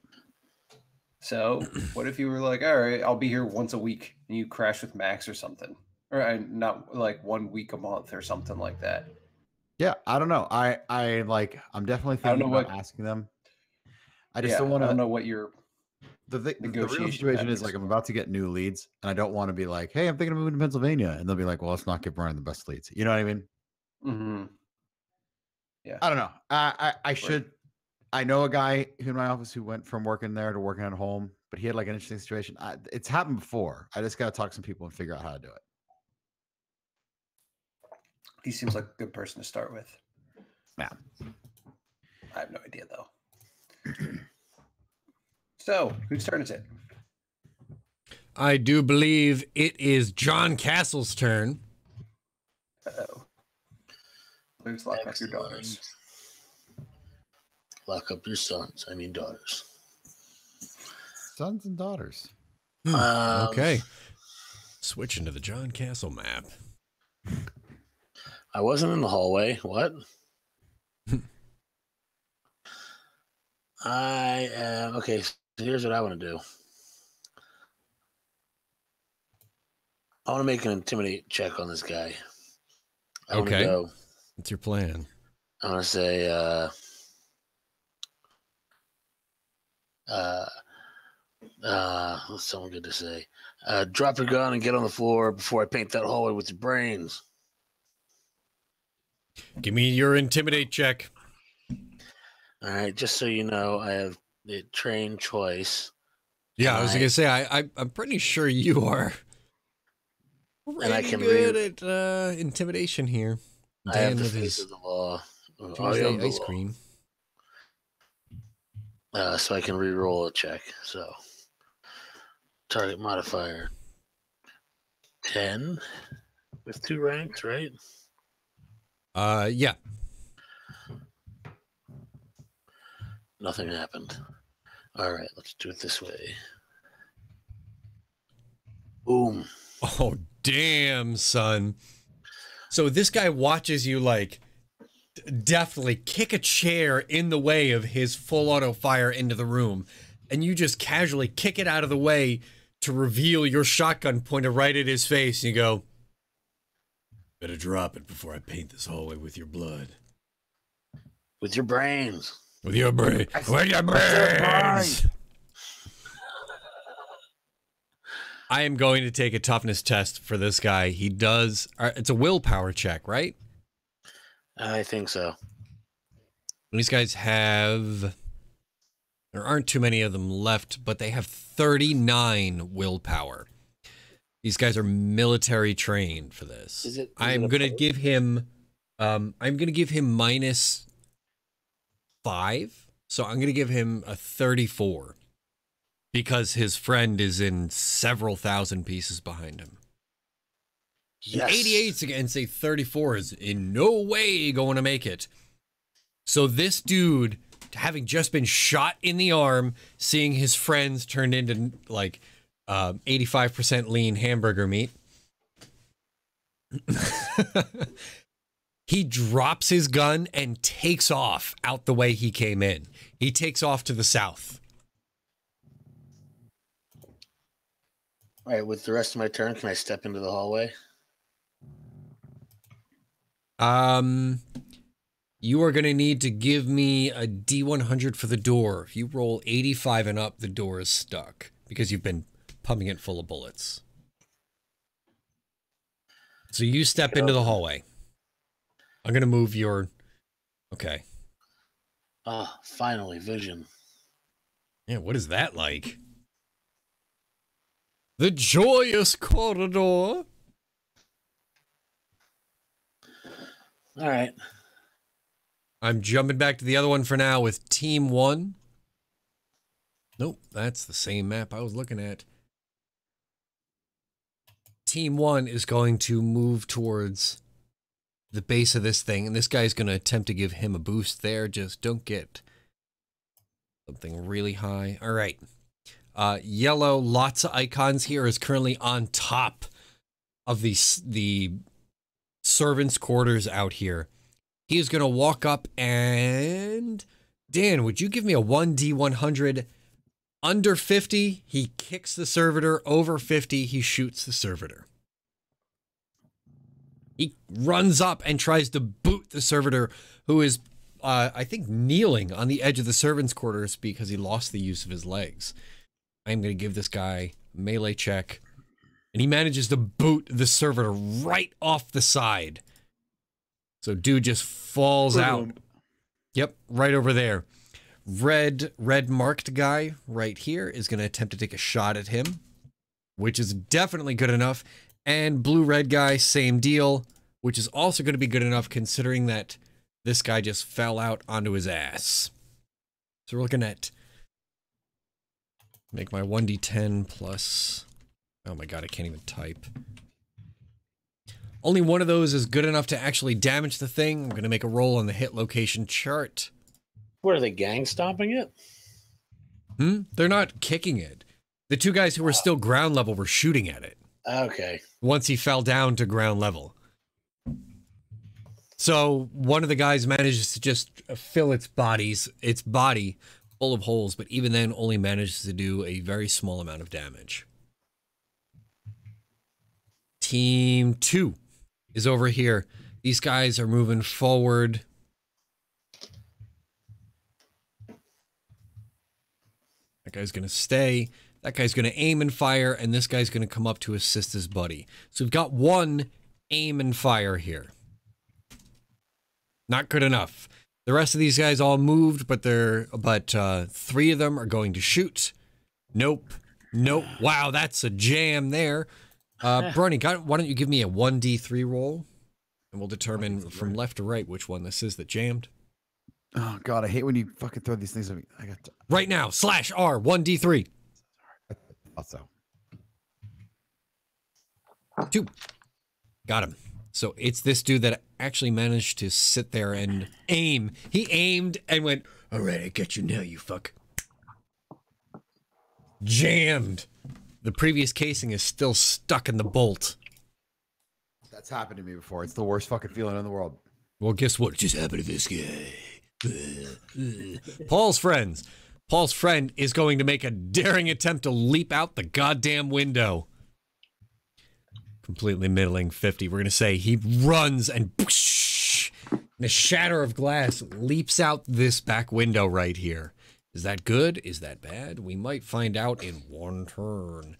So what if you were like, all right, I'll be here once a week, and you crash with Max or something, or not like 1 week a month or something like that? Yeah, I don't know. I'm definitely thinking about asking them. I just don't want to. I don't know what your the real situation is like I'm about to get new leads, and I don't want to be like, hey, I'm thinking of moving to Pennsylvania, and they'll be like, well, let's not give Brian the best leads. You know what I mean? Mm-hmm. Yeah. I don't know. I should. I know a guy in my office who went from working there to working at home, but he had like an interesting situation. It's happened before. I just got to talk to some people and figure out how to do it. He seems like a good person to start with. Yeah. I have no idea though. So, whose turn is it? I do believe it is John Castle's turn. Uh-oh. Please lock up your daughters. Lock up your sons. I mean daughters. Sons and daughters. Okay. Switching to the John Castle map. I wasn't in the hallway. What? Okay, so here's what I want to do. I want to make an intimidate check on this guy. I want to go. What's your plan? I want to say, what's someone good to say? Drop your gun and get on the floor before I paint that hallway with your brains. Give me your intimidate check. All right, just so you know, I have the trained choice. Yeah, I was gonna say I'm pretty sure you are. And I can good at intimidation here. I have the face of the law. Tuesday ice cream. So I can re-roll a check. So target modifier 10 with 2 ranks, right? Yeah. Nothing happened. All right, let's do it this way. Boom. Oh, damn, son. So this guy watches you like definitely kick a chair in the way of his full auto fire into the room, and you just casually kick it out of the way to reveal your shotgun pointed right at his face, and you go, better drop it before I paint this hallway with your blood. With your brains. With your brain. With your brains. I am going to take a toughness test for this guy. He does. It's a willpower check, right? I think so. These guys have. There aren't too many of them left, but they have 39 willpower. These guys are military trained for this. I'm going to give him. I'm going to give him -5. So I'm going to give him a 34. Because his friend is in several thousand pieces behind him. Yes. 88 against a 34 is in no way going to make it. So this dude, having just been shot in the arm, seeing his friends turned into like 85% lean hamburger meat, he drops his gun and takes off out the way he came in. He takes off to the south. All right, with the rest of my turn, can I step into the hallway? You are going to need to give me a D100 for the door. If you roll 85 and up, the door is stuck because you've been pumping it full of bullets. So you step into the hallway. I'm going to move your... Okay. Ah, finally, vision. Yeah, what is that like? The joyous corridor. All right. I'm jumping back to the other one for now with Team 1. Nope, that's the same map I was looking at. Team 1 is going to move towards the base of this thing, and this guy's going to attempt to give him a boost there. Just don't get something really high. All right. Yellow, lots of icons here, is currently on top of the servants' quarters out here. He is going to walk up and... Dan, would you give me a 1D100? Under 50, he kicks the servitor. Over 50, he shoots the servitor. He runs up and tries to boot the servitor, who is, I think, kneeling on the edge of the servants' quarters because he lost the use of his legs. I'm going to give this guy a melee check. And he manages to boot the servitor right off the side. So dude just falls out. Yep, right over there. Red marked guy right here is going to attempt to take a shot at him, which is definitely good enough. And blue-red guy, same deal, which is also going to be good enough considering that this guy just fell out onto his ass. So we're looking at... Make my 1d10 plus... Oh my god, I can't even type. Only one of those is good enough to actually damage the thing. I'm going to make a roll on the hit location chart. What, are they gang stomping it? They're not kicking it. The two guys who were still ground level were shooting at it. Okay. Once he fell down to ground level. So one of the guys manages to just fill its body full of holes, but even then only manages to do a very small amount of damage. Team 2 is over here. These guys are moving forward. That guy's going to stay. That guy's going to aim and fire, and this guy's going to come up to assist his buddy. So we've got one aim and fire here. Not good enough. The rest of these guys all moved, but 3 of them are going to shoot. Nope. Nope. Wow, that's a jam there. Brony, why don't you give me a 1d3 roll, and we'll determine from left to right which one this is that jammed. Oh god, I hate when you fucking throw these things at me. I got to... Right now, /R 1d3. I thought so. 2. Got him. So it's this dude that actually managed to sit there and aim. He aimed and went, all right, I got you now, you fuck. Jammed. The previous casing is still stuck in the bolt. That's happened to me before. It's the worst fucking feeling in the world. Well, guess what just happened to this guy? Paul's friend is going to make a daring attempt to leap out the goddamn window. Completely middling 50. We're going to say he runs and whoosh, And a shatter of glass leaps out this back window right here. Is that good? Is that bad? We might find out in one turn.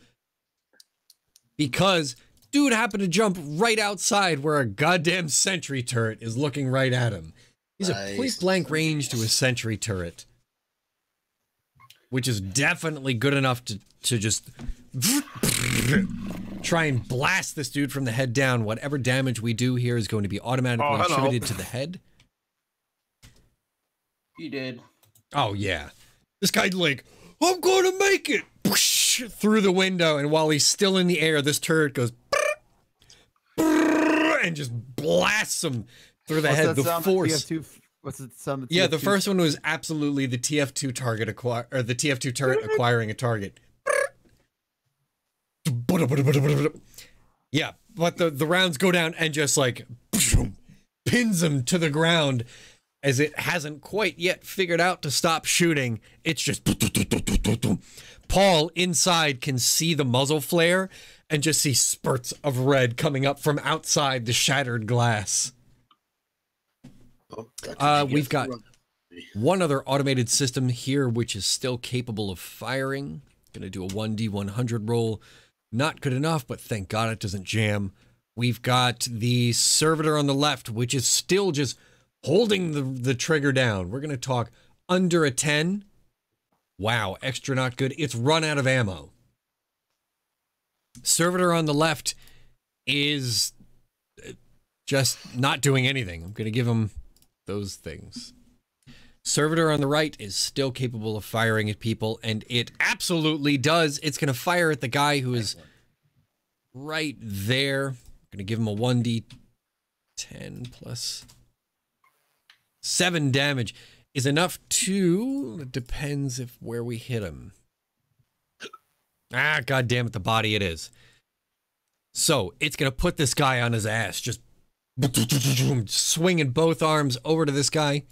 Because dude happened to jump right outside where a goddamn sentry turret is looking right at him. He's a point blank range to a sentry turret. Which is definitely good enough to just try and blast this dude from the head down. Whatever damage we do here is going to be automatically attributed to the head. You did. Oh, yeah. This guy, like, I'm going to make it! Through the window, and while he's still in the air, this turret goes and just blasts him through the head. The force. What's it sound? Yeah, the first one was absolutely the TF2 target the TF2 turret acquiring a target. Yeah, but the rounds go down and just like pins him to the ground as it hasn't quite yet figured out to stop shooting. It's just Paul inside can see the muzzle flare and just see spurts of red coming up from outside the shattered glass. We've got one other automated system here, which is still capable of firing. Gonna do a 1d100 roll. Not good enough, but thank God it doesn't jam. We've got the servitor on the left, which is still just holding the trigger down. We're gonna talk under a 10. Wow, extra not good. It's run out of ammo. Servitor on the left is just not doing anything. I'm gonna give him those things. Servitor on the right is still capable of firing at people, and it absolutely does. It's going to fire at the guy who is right there. I'm going to give him a 1d10 plus 7 damage. Is enough to... It depends if where we hit him. Ah, God damn it, the body it is. So, it's going to put this guy on his ass, just swinging both arms over to this guy.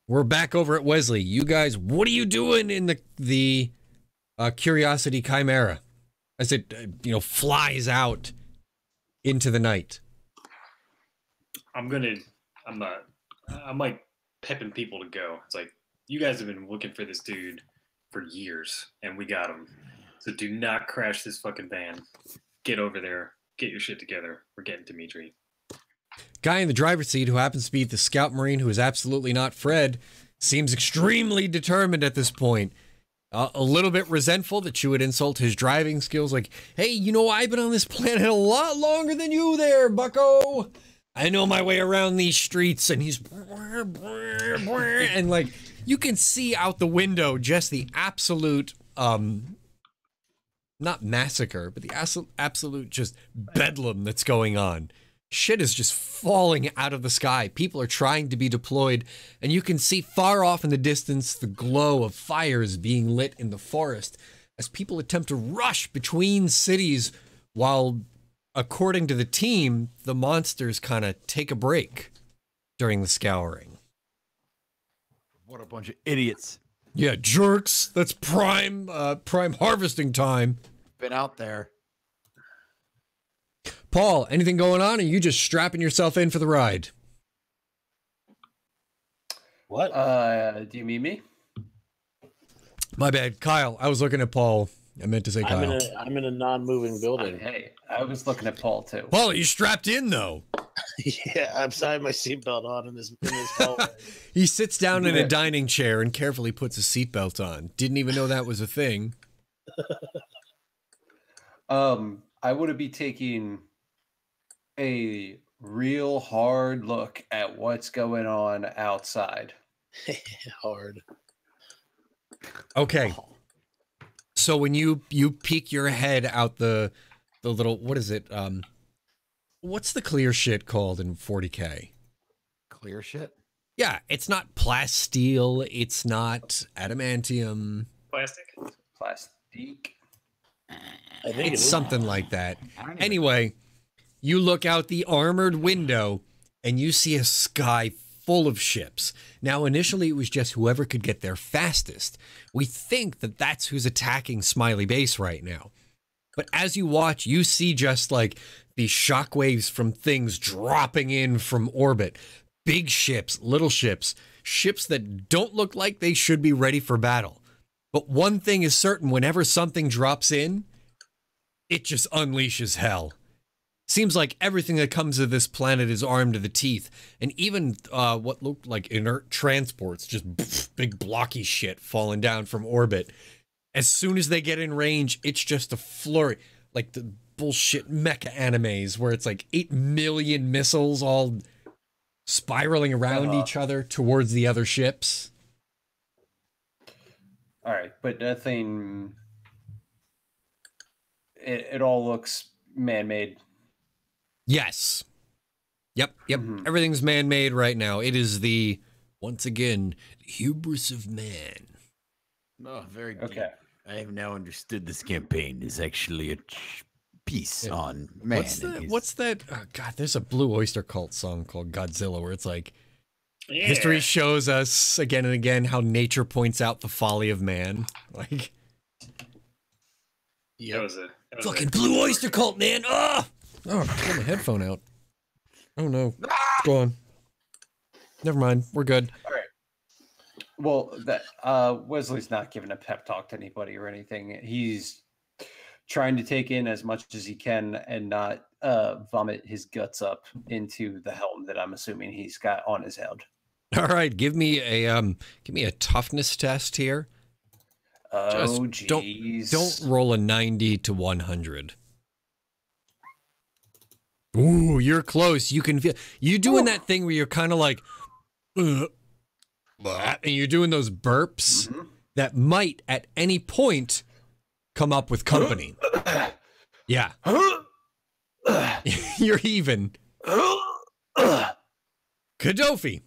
We're back over at Wesley. You guys, what are you doing in the Curiosity Chimera as it flies out into the night? I'm like pepping people to go. It's like, you guys have been looking for this dude for years, and we got him. So do not crash this fucking van. Get over there. Get your shit together. We're getting Dimitri. Guy in the driver's seat, who happens to be the scout marine who is absolutely not Fred, seems extremely determined at this point. A little bit resentful that you would insult his driving skills. Like, hey, I've been on this planet a lot longer than you there, bucko. I know my way around these streets. And he's... And, like, you can see out the window just the absolute... not massacre, but the absolute just bedlam that's going on. Shit is just falling out of the sky. People are trying to be deployed, and you can see far off in the distance the glow of fires being lit in the forest as people attempt to rush between cities while, according to the team, the monsters kind of take a break during the scouring. What a bunch of idiots. Yeah, jerks. That's prime harvesting time. Been out there. Paul, anything going on, or are you just strapping yourself in for the ride? What? Do you mean me? My bad. Kyle, I was looking at Paul. I meant to say Kyle. I'm in a non-moving building. Hey, I was looking at Paul too. Paul, are you strapped in, though? Yeah, I'm tying my seatbelt on in this hallway. He sits down in a dining chair and carefully puts his seatbelt on. Didn't even know that was a thing. I would be taking a real hard look at what's going on outside. Hard. Okay. So when you peek your head out the little, what is it? What's the clear shit called in 40K? Clear shit? Yeah, it's not plasteel. It's not adamantium. Plastic? Plastique. I think It's something like that. Anyway, you look out the armored window and you see a sky full of ships. Now, initially, it was just whoever could get there fastest. We think that that's who's attacking Smiley Base right now. But as you watch, you see just like these shockwaves from things dropping in from orbit. Big ships, little ships, ships that don't look like they should be ready for battle. But one thing is certain, whenever something drops in, it just unleashes hell. Seems like everything that comes to this planet is armed to the teeth. And even what looked like inert transports, just big blocky shit falling down from orbit. As soon as they get in range, it's just a flurry. Like the bullshit mecha animes where it's like 8 million missiles all spiraling around each other towards the other ships. All right, but that thing, it all looks man-made. Yes. Yep. Everything's man-made right now. It is the, once again, hubris of man. Oh, very good. Okay. I have now understood this campaign is actually a piece on man. What's that? Oh, God, there's a Blue Oyster Cult song called Godzilla where it's like, history shows us again and again how nature points out the folly of man. Like, That was a fucking Blue Oyster Cult, man. Oh, pull my headphone out. Oh no. Go on. Never mind. We're good. All right. Well, that Wesley's not giving a pep talk to anybody or anything. He's trying to take in as much as he can and not vomit his guts up into the helm that I'm assuming he's got on his head. All right, give me a toughness test here. Oh, jeez. Don't roll a 90 to 100. Ooh, you're close. You can feel you doing that thing where you're kind of like, and you're doing those burps that might at any point come up with company. Yeah. You're even. Kadofi,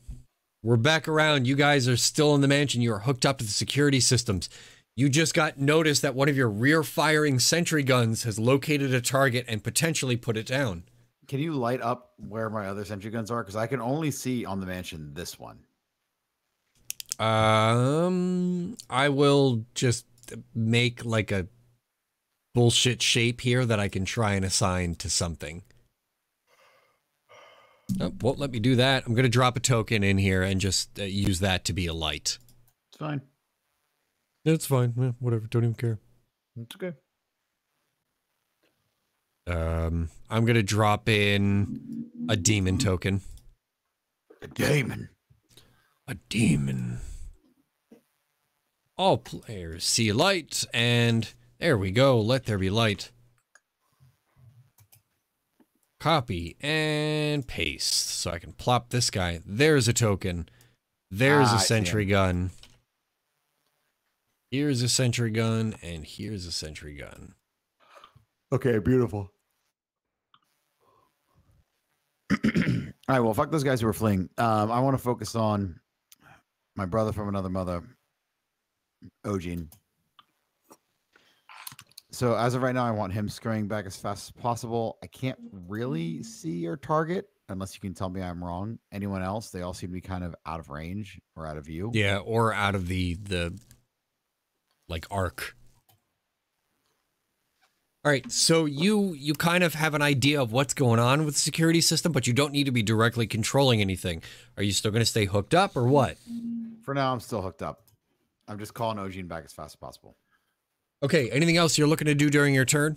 we're back around. You guys are still in the mansion. You are hooked up to the security systems. You just got notice that one of your rear-firing sentry guns has located a target and potentially put it down. Can you light up where my other sentry guns are? Because I can only see on the mansion this one. I will just make like a bullshit shape here that I can try and assign to something. Oh, won't let me do that. I'm going to drop a token in here and just use that to be a light. It's fine. It's fine. Yeah, whatever. Don't even care. It's okay. I'm going to drop in a demon token. A demon. A demon. All players see light, and there we go. Let there be light. Copy and paste. So I can plop this guy. There's a token. There's a sentry gun. Here's a sentry gun, and here's a sentry gun. Okay, beautiful. All right, well, fuck those guys who are fleeing. I want to focus on my brother from another mother, Ojin. So as of right now, I want him scurrying back as fast as possible. I can't really see your target unless you can tell me I'm wrong. Anyone else? They all seem to be kind of out of range or out of view. Yeah, or out of the like arc. All right, so you kind of have an idea of what's going on with the security system, but you don't need to be directly controlling anything. Are you still going to stay hooked up or what? For now, I'm still hooked up. I'm just calling Ojin back as fast as possible. Okay, anything else you're looking to do during your turn?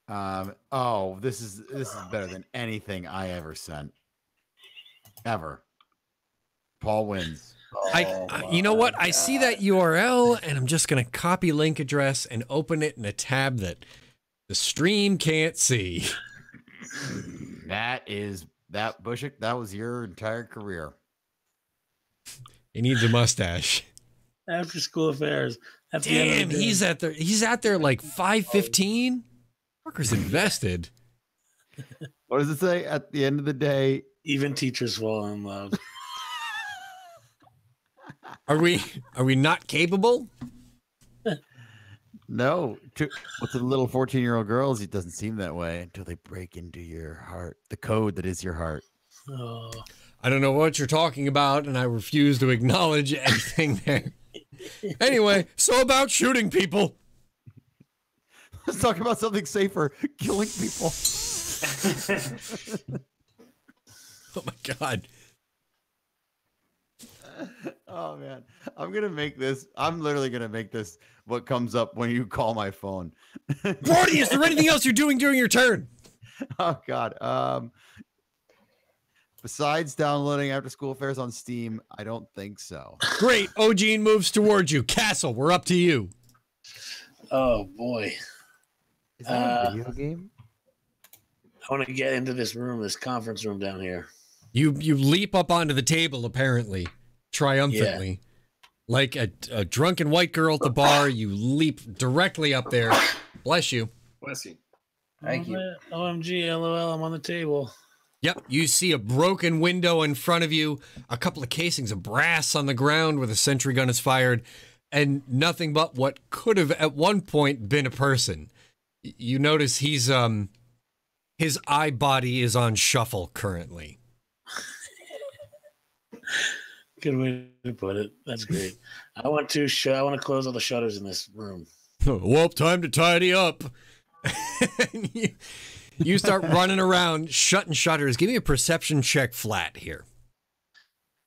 Oh, this is better than anything I ever sent. Ever. Paul wins. You know what? I see that URL, and I'm just going to copy link address and open it in a tab that the stream can't see. That Bushik, that was your entire career. He needs a mustache. After school affairs. At the end of Damn, the day. he's out there like 5:15. Fucker's invested. What does it say? At the end of the day, Even teachers fall in love. Are we not capable? no. With the little 14-year-old girls, it doesn't seem that way until they break into your heart. The code that is your heart. Oh. I don't know what you're talking about, and I refuse to acknowledge anything there. Anyway, so about shooting people. Let's talk about something safer. Killing people. Oh my God. Oh man, I'm literally gonna make this what comes up when you call my phone. Brody, is there anything else you're doing during your turn? Oh God. Besides downloading After School Affairs on Steam, I don't think so. Great. Ogene moves towards you. Castle, we're up to you. Oh boy. Is that a video game? I want to get into this room, this conference room down here. You leap up onto the table, apparently, triumphantly. Like a drunken white girl at the bar, you leap directly up there. Bless you. Bless you. Thank you. OMG, LOL, I'm on the table. Yep, you see a broken window in front of you, a couple of casings of brass on the ground where the sentry gun is fired, and nothing but what could have at one point been a person. You notice his eye body is on shuffle currently. Good way to put it. That's great. I want to close all the shutters in this room. Well, time to tidy up. You start running around, shutting shutters. Give me a perception check flat here.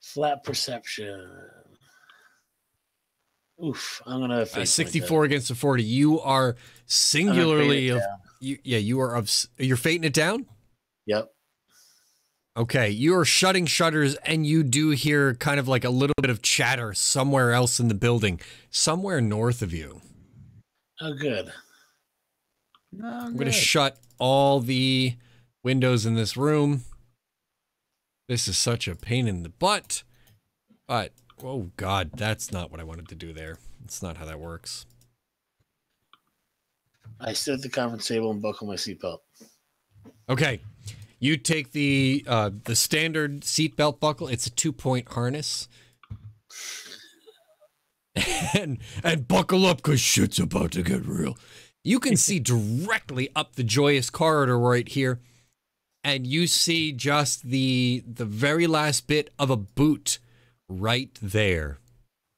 Flat perception. Oof, I'm gonna 64 against a 40. You are singularly of you're fating it down? Yep. Okay, you are shutting shutters and you do hear kind of like a little bit of chatter somewhere else in the building, somewhere north of you. Oh, good. I'm going to shut all the windows in this room. This is such a pain in the butt. But, oh God, that's not what I wanted to do there. That's not how that works. I sit at the conference table and buckle my seatbelt. Okay. You take the standard seatbelt buckle. It's a 2-point harness. And buckle up because shit's about to get real. You can see directly up the joyous corridor right here. And you see just the very last bit of a boot right there.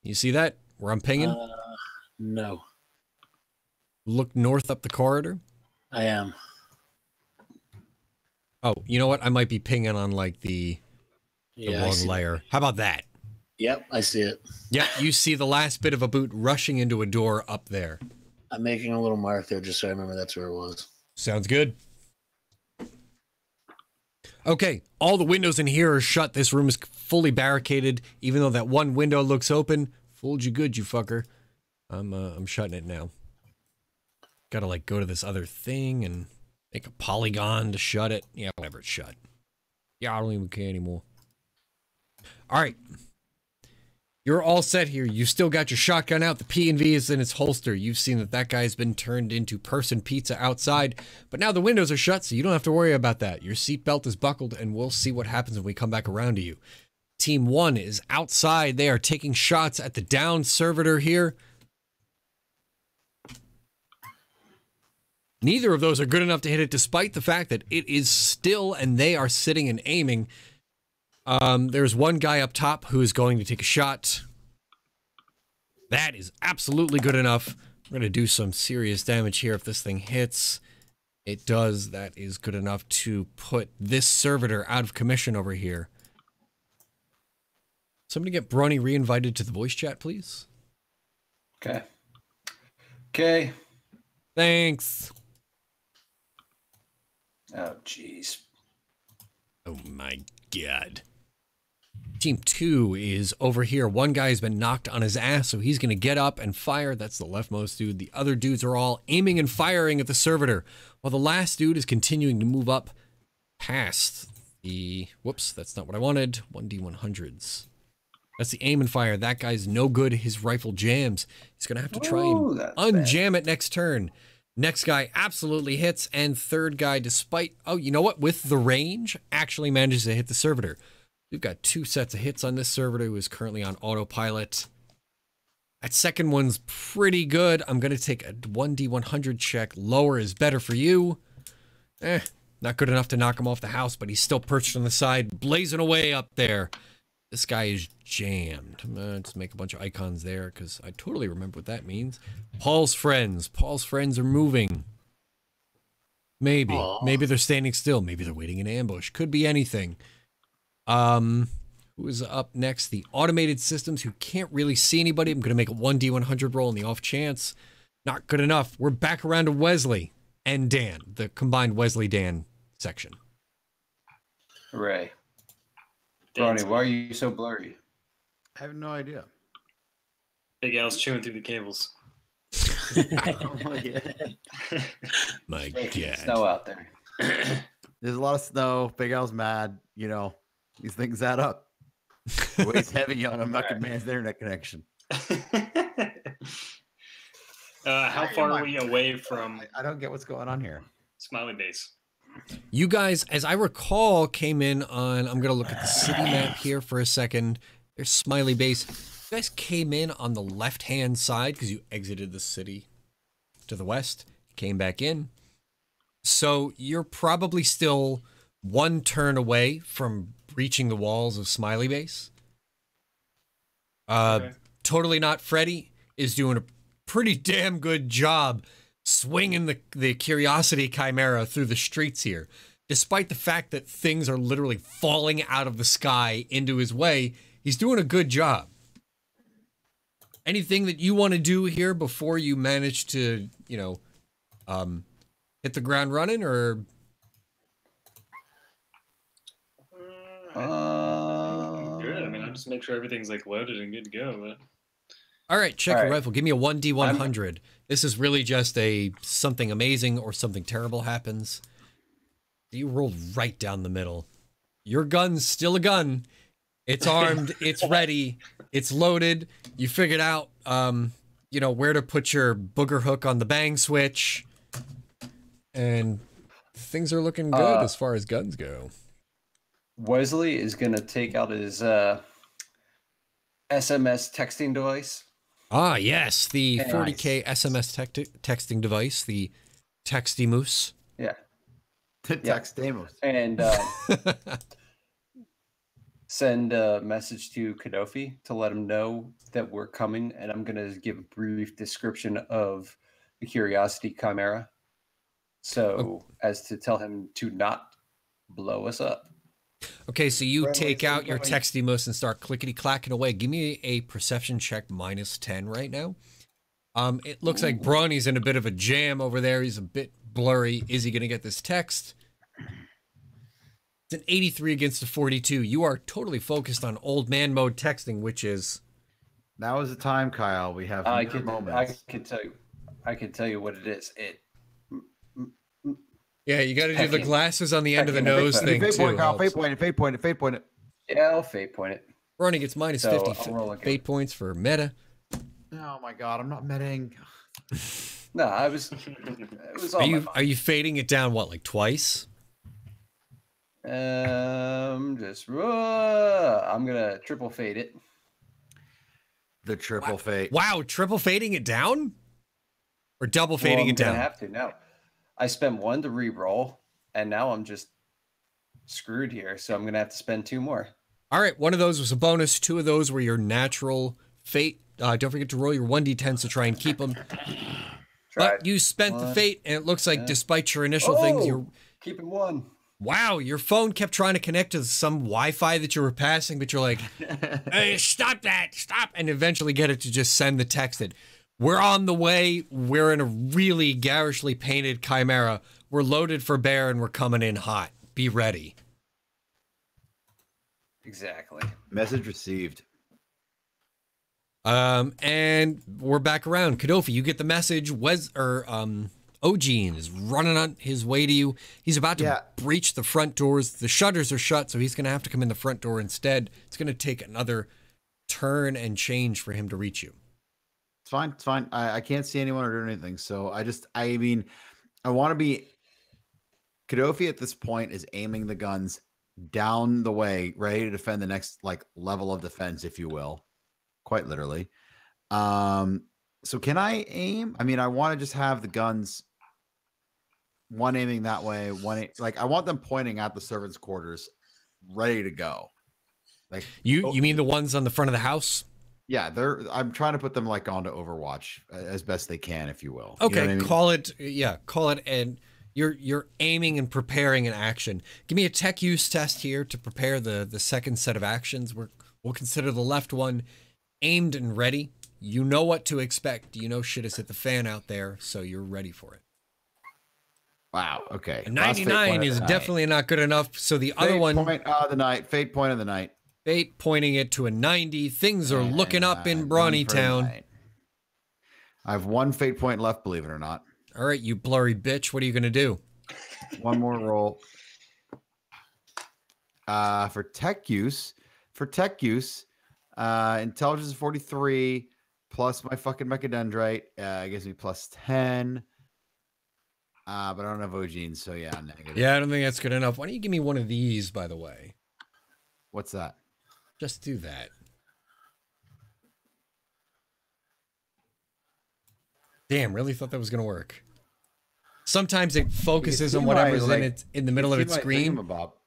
You see that? Where I'm pinging? No. Look north up the corridor. I am. Oh, you know what? I might be pinging on like the wrong layer. How about that? Yep, I see it. Yep, you see the last bit of a boot rushing into a door up there. I'm making a little mark there just so I remember that's where it was. Sounds good. Okay, all the windows in here are shut. This room is fully barricaded, even though that one window looks open. Fooled you good, you fucker. I'm shutting it now. Gotta like go to this other thing and make a polygon to shut it. Yeah, whatever, it's shut. Yeah, I don't even care anymore. All right. You're all set here. You still got your shotgun out. The P&V is in its holster. You've seen that guy's been turned into person pizza outside, but now the windows are shut, so you don't have to worry about that. Your seatbelt is buckled, and we'll see what happens when we come back around to you. Team 1 is outside. They are taking shots at the downed servitor here. Neither of those are good enough to hit it, despite the fact that it is still, and they are sitting and aiming. There's one guy up top who is going to take a shot. That is absolutely good enough. We're going to do some serious damage here if this thing hits. It does. That is good enough to put this servitor out of commission over here. Somebody get Brawny re-invited to the voice chat, please. Okay. Okay. Thanks. Oh, jeez. Oh, my God. Team 2 is over here. One guy has been knocked on his ass, so he's going to get up and fire. That's the leftmost dude. The other dudes are all aiming and firing at the servitor, while the last dude is continuing to move up past the... Whoops, that's not what I wanted. 1D100s. That's the aim and fire. That guy's no good. His rifle jams. He's going to have to try and unjam it next turn. Next guy absolutely hits, and third guy, despite... Oh, you know what? With the range, actually manages to hit the servitor. We've got 2 sets of hits on this servitor who is currently on autopilot. That second one's pretty good. I'm going to take a 1D100 check. Lower is better for you. Not good enough to knock him off the house, but he's still perched on the side, blazing away up there. This guy is jammed. I'm gonna just make a bunch of icons there because I totally remember what that means. Paul's friends. Paul's friends are moving. Maybe. Aw. Maybe they're standing still. Maybe they're waiting in ambush. Could be anything. Who is up next? The automated systems who can't really see anybody. I'm going to make a 1D100 roll on the off chance. Not good enough. We're back around to Wesley and Dan, the combined Wesley-Dan section. Hooray. Dan's Ronnie, why are you so blurry? I have no idea. Big Al's chewing through the cables. Oh my God. My Making God. snow out there. There's a lot of snow. Big Al's mad. You know, these things add up. The weight's heavy on a mucking man's internet connection. How far are we away from I don't get what's going on here. Smiley Base? You guys, as I recall, came in on, I'm going to look at the city map here for a second. There's Smiley Base. You guys came in on the left-hand side because you exited the city to the west, came back in. So you're probably still one turn away from breaching the walls of Smiley Base. Okay. Totally Not Freddy is doing a pretty damn good job swinging the Curiosity Chimera through the streets here. Despite the fact that things are literally falling out of the sky into his way, he's doing a good job. Anything that you want to do here before you manage to, you know, hit the ground running, or? Good. I mean, I'll just make sure everything's like loaded and good to go. But All right, check All your right. rifle. Give me a 1D100. This is really just a something amazing or something terrible happens. You rolled right down the middle. Your gun's still a gun. It's armed. It's ready. It's loaded. You figured out, you know, where to put your booger hook on the bang switch. And things are looking good as far as guns go. Wesley is going to take out his SMS texting device. Ah, yes, the And 40K SMS texting device, the Texty Moose. Yeah. Text Damos. And send a message to Kadofi to let him know that we're coming. And I'm going to give a brief description of the Curiosity Chimera. So as to tell him to not blow us up. Okay, so you Friendly take out your somebody. Texty Moose and start clickety-clacking away. Give me a perception check -10 right now. It looks like Brawny's in a bit of a jam over there. He's a bit blurry. Is he going to get this text? It's an 83 against a 42. You are totally focused on old man mode texting, which is... Now is the time, Kyle. We have I mere can moments. tell you what it is. Yeah, you got to do the Hecking. glasses on the end of the Hecking. nose thing, Fate too. point, Kyle. helps. Fate point it. Fate point it. Fate point it. Yeah, I'll fate point it. Brawny gets minus So, 50 I'll roll again. fate points for meta. Oh my God, I'm not medding. No, it was Are all you fading it down, what, like twice? I'm gonna triple fade it. The triple fate. Wow, triple fading it down? Or double Well, fading I'm it down? gonna have to now. I spent one to re-roll, and now I'm just screwed here. So I'm gonna have to spend 2 more. All right, one of those was a bonus. 2 of those were your natural fate. Don't forget to roll your 1d10s to try and keep them. Tried. But you spent the One. fate, and it looks like Yeah. despite your initial things, Oh! you're... Keeping 1. Wow, your phone kept trying to connect to some Wi-Fi that you were passing, but you're like, hey, stop that, stop, and eventually get it to just send the text that we're on the way, we're in a really garishly painted Chimera, we're loaded for bear, and we're coming in hot. Be ready. Exactly. Message received. And we're back around. Kadofi, you get the message. Ogene is running on his way to you. He's about to breach the front doors. The shutters are shut, so he's going to have to come in the front door instead. It's going to take another turn and change for him to reach you. It's fine. It's fine. I can't see anyone or do anything. So I mean, I want to be. Kadofi at this point is aiming the guns down the way, ready to defend the next level of defense, if you will, quite literally. So can I aim? I mean, I want to just have the guns, one aiming that way, I want them pointing at the servants' quarters, ready to go. Like You mean the ones on the front of the house? Yeah, I'm trying to put them like onto Overwatch as best they can, if you will. You know Okay, what I mean? call it, and you're aiming and preparing an action. Give me a tech use test here to prepare the second set of actions. We'll consider the left one aimed and ready. You know what to expect. You know shit has hit the fan out there, so you're ready for it. Wow. Okay. A 99 is definitely not good enough. So the other one, point of the night. Fate point of the night. Fate pointing it to a 90. Things are looking up in Brawny Town. I have one fate point left, believe it or not. All right, you blurry bitch. What are you going to do? One more roll. For tech use, intelligence is 43 plus my fucking mechadendrite gives me plus 10. But I don't have Ogene, so yeah, negative. Yeah, I don't think that's good enough. Why don't you give me one of these, by the way? What's that? Just do that. Damn, really thought that was going to work. Sometimes it focuses on whatever's in the middle of its screen.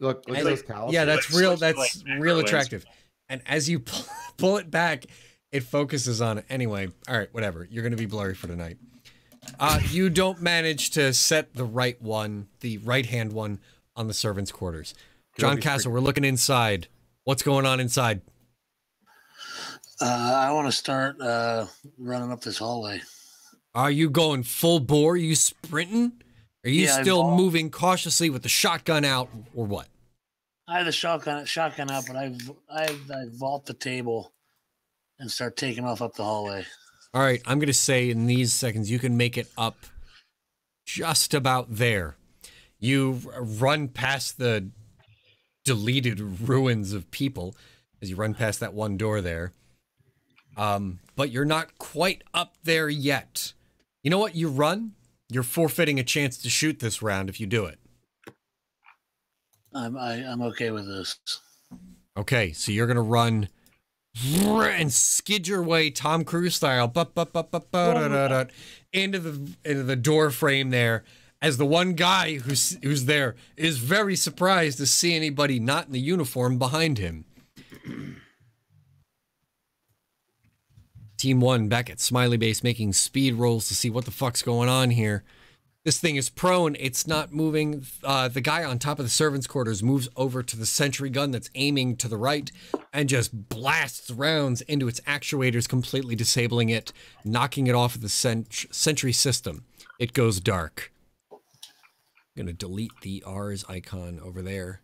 Look at those cows. Yeah, that's real. That's real attractive. And as you pull it back, it focuses on it. Anyway, all right, whatever. You're going to be blurry for tonight. You don't manage to set the right one, the right-hand one, on the servants' quarters. John Castle, we're looking inside. What's going on inside? I want to start running up this hallway. Are you going full bore? Are you sprinting? Are you still moving cautiously with the shotgun out, or what? I have the shotgun out, but I vault the table and start taking off up the hallway. All right, I'm going to say in these seconds you can make it up just about there. You run past the deleted ruins of people as you run past that one door there. But you're not quite up there yet. You know what? You run. You're forfeiting a chance to shoot this round if you do it. I'm okay with this. Okay, so you're gonna run and skid your way Tom Cruise style into the door frame there. As the one guy who's there is very surprised to see anybody not in the uniform behind him. Team 1 back at Smiley Base making speed rolls to see what the fuck's going on here. This thing is prone. It's not moving. The guy on top of the servants' quarters moves over to the sentry gun that's aiming to the right and just blasts rounds into its actuators, completely disabling it, knocking it off of the sentry system. It goes dark. I'm going to delete the R's icon over there.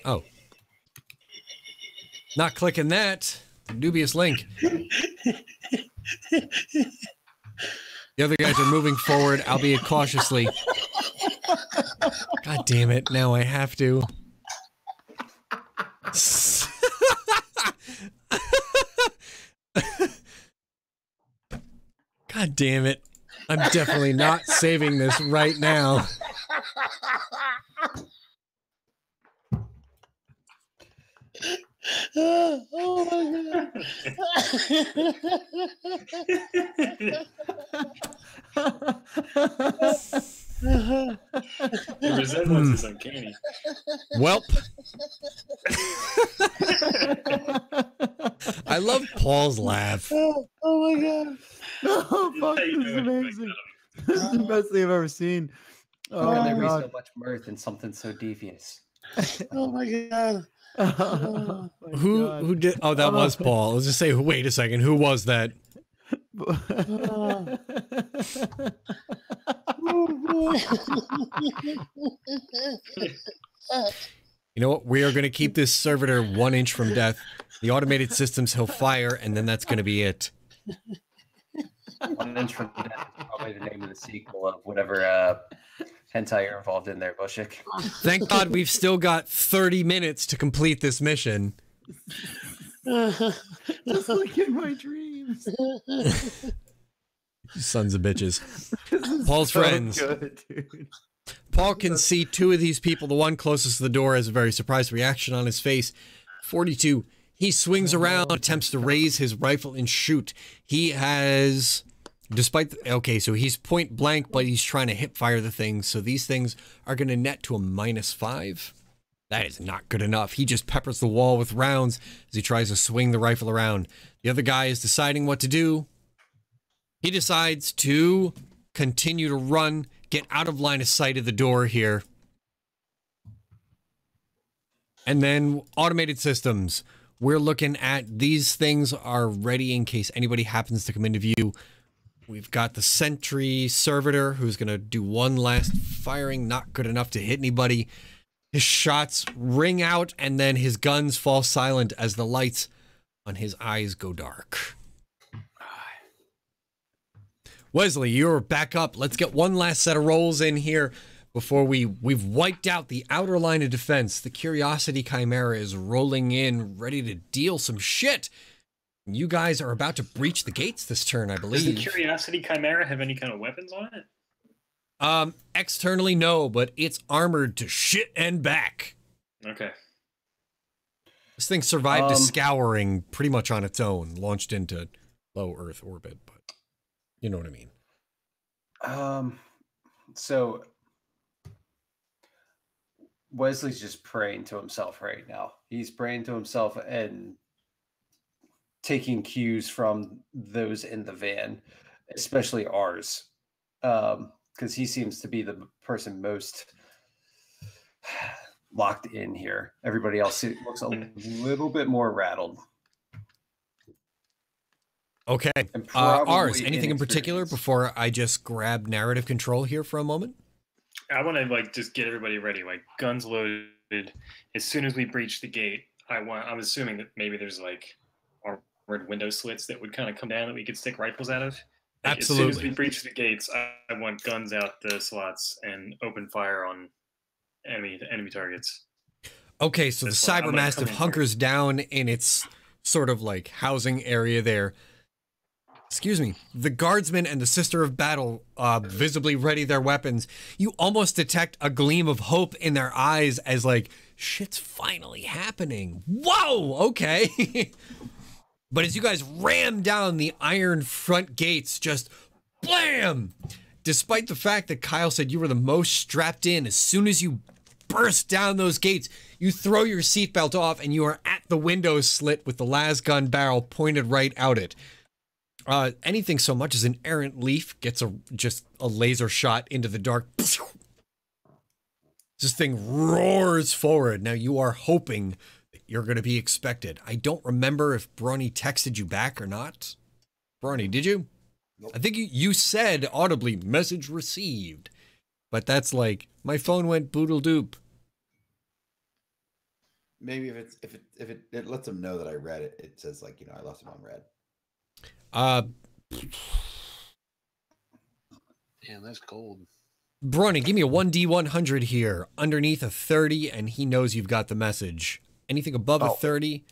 Oh. Not clicking that. Dubious link. The other guys are moving forward, albeit cautiously. God damn it. Now I have to. God damn it. I'm definitely not saving this right now. Oh my god. The resemblance is uncanny. Welp. I love Paul's laugh. Oh my god. Oh, fuck, this is amazing. This is the best thing I've ever seen. Oh, There be God. so much mirth in something so devious. Oh my god. Oh, my Who God. did? Oh, that was Paul. Let's just say, wait a second. Who was that? You know what? We are going to keep this servitor 1 inch from death. The automated systems he'll fire, and then that's going to be it. 1 inch from death is probably the name of the sequel of whatever hentai you're involved in there, Bushik. Thank God we've still got 30 minutes to complete this mission. Just like in my dreams. Sons of bitches. This is Paul's so friends. good, dude. Paul can see 2 of these people. The one closest to the door has a very surprised reaction on his face. 42. He swings around, attempts to raise his rifle and shoot. He has Despite, okay, so he's point blank, but he's trying to hip fire the things. So these things are going to net to a -5. That is not good enough. He just peppers the wall with rounds as he tries to swing the rifle around. The other guy is deciding what to do. He decides to continue to run, get out of line of sight of the door here. And then automated systems. We're looking at these things are ready in case anybody happens to come into view. We've got the sentry servitor who's going to do one last firing. Not good enough to hit anybody. His shots ring out and then his guns fall silent as the lights on his eyes go dark. Wesley, you're back up. Let's get one last set of rolls in here before we've wiped out the outer line of defense. The Curiosity Chimera is rolling in, ready to deal some shit. You guys are about to breach the gates this turn, I believe. Does the Curiosity Chimera have any kind of weapons on it? Externally, no, but it's armored to shit and back. Okay. This thing survived a scouring pretty much on its own, launched into low Earth orbit, but you know what I mean. So Wesley's just praying to himself right now. He's praying to himself and taking cues from those in the van, especially ours, because he seems to be the person most locked in here. Everybody else looks a little bit more rattled. Okay. Ours, anything in particular before I just grab narrative control here for a moment? I want to like just get everybody ready, like guns loaded. As soon as we breach the gate, I'm assuming that maybe there's like armored window slits that would kind of come down that we could stick rifles out of. Like, Absolutely. As soon as we breach the gates, I want guns out the slots and open fire on enemy targets. Okay, so That's the what I'm Cyber gonna Mastiff come in hunkers down in its sort of like housing area there. Excuse me. The guardsmen and the Sister of Battle visibly ready their weapons. You almost detect a gleam of hope in their eyes as like, shit's finally happening. Whoa, okay. But as you guys ram down the iron front gates, just blam! Despite the fact that Kyle said you were the most strapped in, as soon as you burst down those gates, you throw your seatbelt off and you are at the window slit with the las gun barrel pointed right out it. Anything so much as an errant leaf gets just a laser shot into the dark. This thing roars forward. Now you are hoping that you're going to be expected. I don't remember if Brawny texted you back or not. Brawny, did you? Nope. I think you said audibly, message received. But that's like, my phone went boodle doop. Maybe if it lets them know that I read it, it says like, I left them on red. Damn, that's cold. Brawny, give me a 1D100 here. Underneath a 30, and he knows you've got the message. Anything above a 30,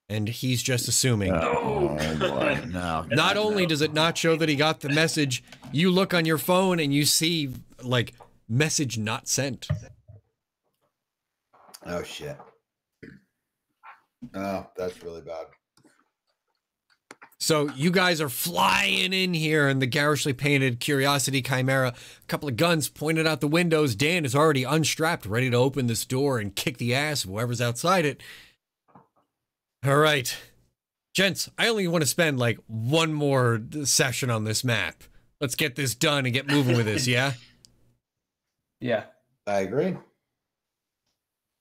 and he's just assuming. Oh, boy. No. Not only does it not show that he got the message, you look on your phone and you see, like, message not sent. Oh, shit. Oh, that's really bad. So you guys are flying in here in the garishly painted Curiosity Chimera. A couple of guns pointed out the windows. Dan is already unstrapped, ready to open this door and kick the ass of whoever's outside it. All right. Gents, I only want to spend like one more session on this map. Let's get this done and get moving with this, yeah? Yeah. I agree.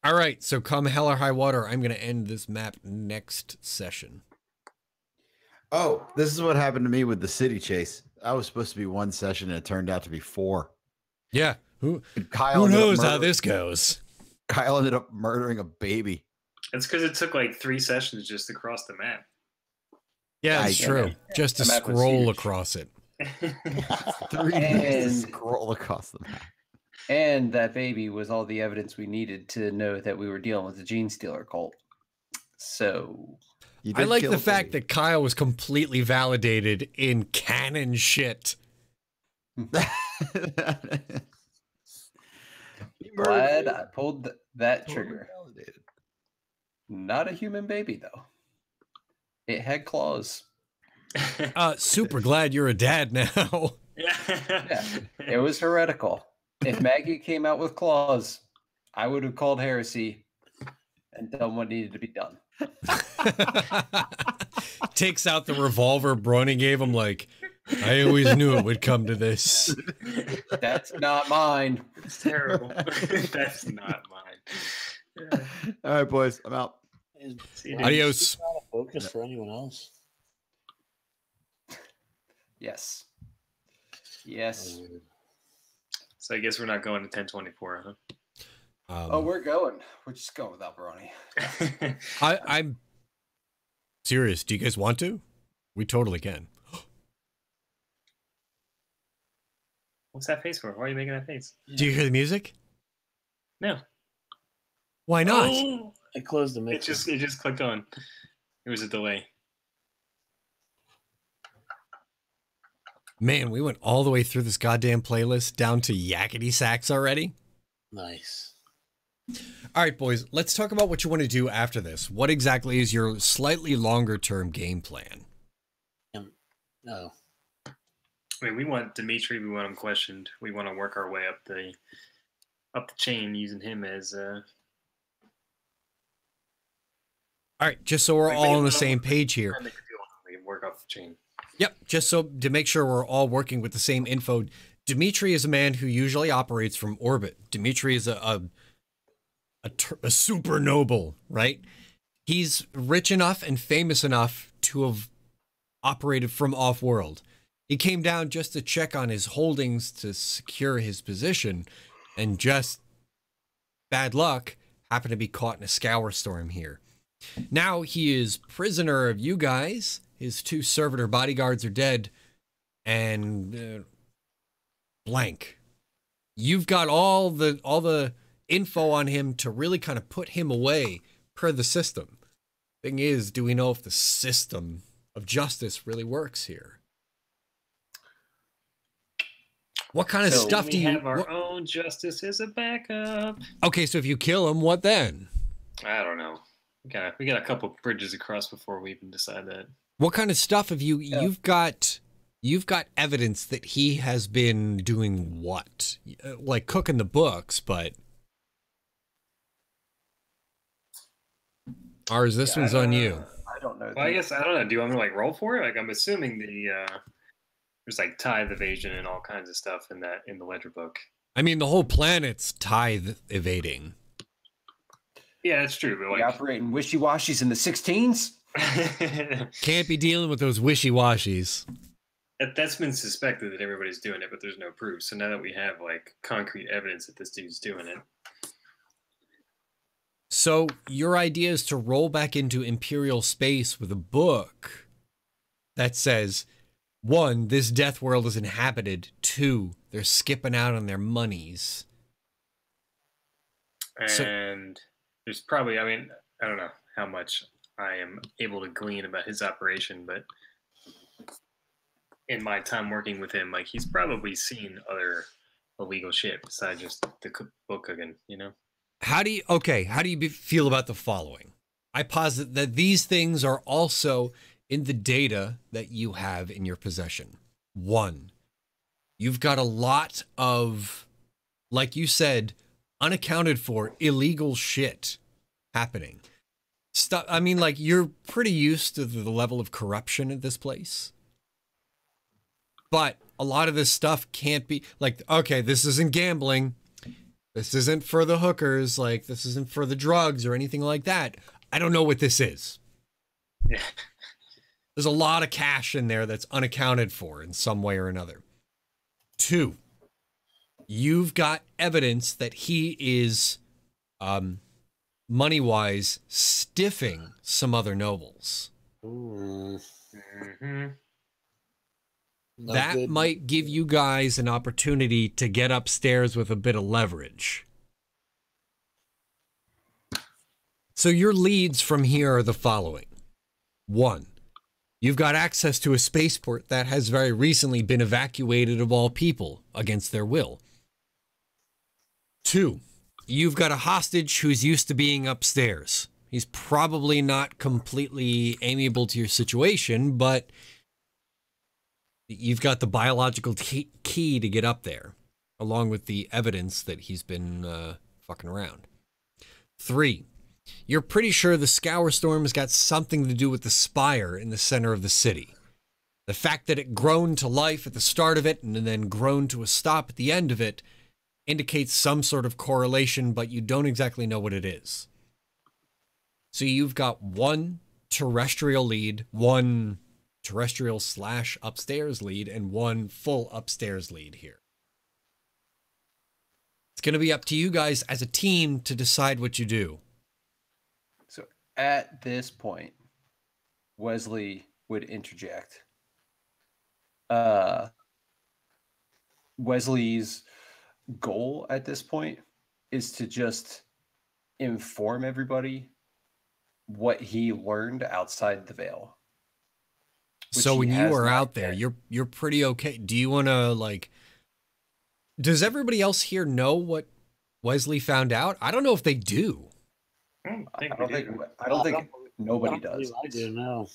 All right, so come hell or high water, I'm going to end this map next session. Oh, this is what happened to me with the city chase. I was supposed to be one session and it turned out to be 4. Yeah. Who Kyle knows how this goes? Kyle ended up murdering a baby. It's because it took like 3 sessions just to cross the map. Yeah, it's true. Just to scroll across it. 3 days to scroll across the map. And that baby was all the evidence we needed to know that we were dealing with the Gene Stealer cult. So I like the fact that Kyle was completely validated in canon shit. Glad I pulled that trigger. Not a human baby, though. It had claws. Super glad you're a dad now. Yeah, it was heretical. If Maggie came out with claws, I would have called heresy and done what needed to be done. Takes out the revolver Brony gave him, like, I always knew it would come to this. That's not mine. It's terrible. That's not mine. All right, boys, I'm out. See you, dude. Adios. Is not a focus for anyone else. Yes. Yes. So I guess we're not going to 1024, huh? Oh, we're going. We're just going without Brony. I'm serious. Do you guys want to? We totally can. What's that face for? Why are you making that face? Do you hear the music? No. Why not? Oh, I closed the it mix. just clicked on. There was a delay. Man, we went all the way through this goddamn playlist down to yakety sax already. Nice. All right, boys, let's talk about what you want to do after this. What exactly is your slightly longer term game plan? No. I mean, we want Dimitri. We want him questioned. We want to work our way up the chain using him as. All right, just so we're all on the same page here. We work up the chain. Yep, just so to make sure we're all working with the same info. Dimitri is a man who usually operates from orbit. Dimitri is a super noble, right? He's rich enough and famous enough to have operated from off-world. He came down just to check on his holdings to secure his position, and just bad luck happened to be caught in a scour storm here. Now he is prisoner of you guys. His 2 servitor bodyguards are dead, and blank. You've got all the info on him to really kind of put him away per the system. Thing is, do we know if the system of justice really works here? What kind of stuff do you have our own justice as a backup? Okay, so if you kill him, what then? I don't know. We got a couple bridges across before we even decide that. What kind of stuff have you you've got evidence that he has been doing what? Like cooking the books, but ours this one's on you. I don't know. Well, I guess I don't know. Do you want me to like roll for it? Like I'm assuming there's like tithe evasion and all kinds of stuff in the ledger book. I mean, the whole planet's tithe evading. Yeah, that's true. But We like, operate in wishy-washies in the 16s. Can't be dealing with those wishy-washies. that's been suspected that everybody's doing it, but there's no proof. So now that we have like concrete evidence that this dude's doing it. So your idea is to roll back into Imperial space with a book that says, 1, this death world is inhabited. 2, they're skipping out on their monies. And there's probably, I mean, I don't know how much I am able to glean about his operation, but in my time working with him, like he's probably seen other illegal shit besides just the book cooking, you know? How do you feel about the following? I posit that these things are also in the data that you have in your possession. 1, you've got a lot of, like you said, unaccounted for illegal shit happening. Stuff. I mean, like, you're pretty used to the level of corruption at this place. But a lot of this stuff can't be like, okay, this isn't gambling. This isn't for the hookers. Like, this isn't for the drugs or anything like that. I don't know what this is. Yeah. There's a lot of cash in there that's unaccounted for in some way or another. 2, you've got evidence that he is, money-wise, stiffing some other nobles. Mm-hmm. That might give you guys an opportunity to get upstairs with a bit of leverage. So your leads from here are the following. 1, you've got access to a spaceport that has very recently been evacuated of all people against their will. 2, you've got a hostage who's used to being upstairs. He's probably not completely amiable to your situation, but You've got the biological key to get up there, along with the evidence that he's been fucking around. 3, you're pretty sure the Scour Storm has got something to do with the spire in the center of the city. The fact that it groaned to life at the start of it and then groaned to a stop at the end of it indicates some sort of correlation, but you don't exactly know what it is. So you've got 1 terrestrial lead, 1 terrestrial / upstairs lead, and 1 full upstairs lead here. It's going to be up to you guys as a team to decide what you do. So at this point, Wesley would interject. Wesley's goal at this point is to just inform everybody what he learned outside the veil. So when you are out there, you're pretty okay. Do you want to, like, does everybody else here know what Wesley found out? I don't know if they do. I don't think nobody does. I do know.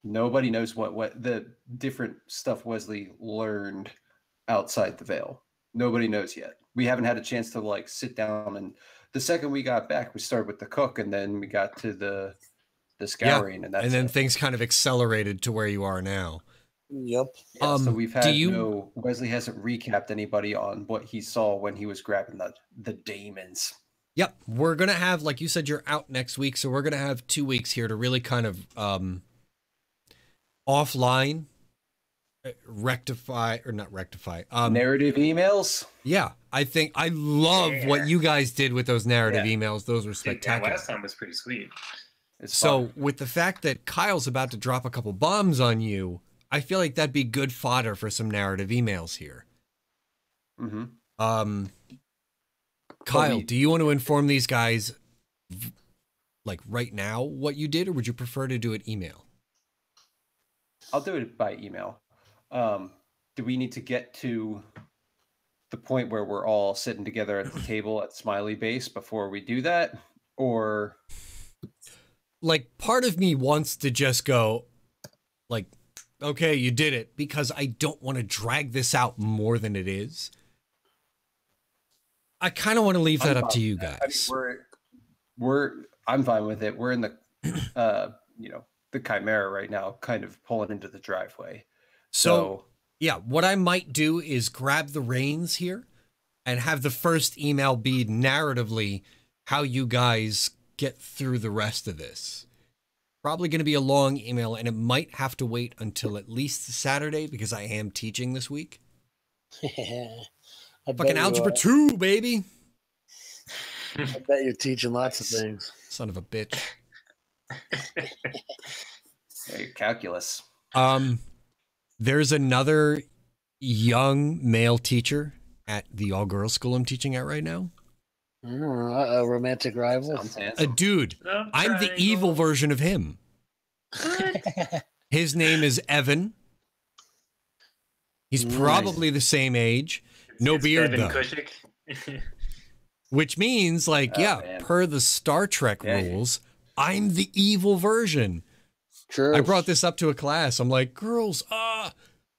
Nobody knows what the different stuff Wesley learned outside the veil. Nobody knows yet. We haven't had a chance to like sit down, and the second we got back, we started with the cook, and then we got to the scouring, yeah. and then things kind of accelerated to where you are now. Yep. Yeah, so we've had Wesley hasn't recapped anybody on what he saw when he was grabbing the daemons. Yep. We're going to have, like you said, you're out next week. So we're going to have 2 weeks here to really kind of offline rectify, or not rectify. Narrative emails? Yeah. I love what you guys did with those narrative emails. Those were spectacular. Last time was pretty sweet. So with the fact that Kyle's about to drop a couple bombs on you, I feel like that'd be good fodder for some narrative emails here. Mm-hmm. Kyle, do you want to inform these guys, like right now, what you did, or would you prefer to do it email? I'll do it by email. Do we need to get to the point where we're all sitting together at the table at Smiley Base before we do that? Or like, part of me wants to just go like, okay, you did it, because I don't want to drag this out more than it is. I kind of want to leave that up to you guys. I mean, I'm fine with it. We're in the, the Chimera right now, kind of pulling into the driveway. So yeah, what I might do is grab the reins here and have the first email be narratively how you guys get through the rest of this. Probably going to be a long email, and it might have to wait until at least Saturday because I am teaching this week. Fucking Algebra 2, baby. I bet you're teaching lots of things. Son of a bitch. Hey, calculus. There's another young male teacher at the all-girls school I'm teaching at right now. A romantic rival? A dude. I'm the evil version of him. His name is Evan. He's probably the same age. No beard, though. Which means, like, per the Star Trek rules, I'm the evil version. True. I brought this up to a class. I'm like, girls, I'm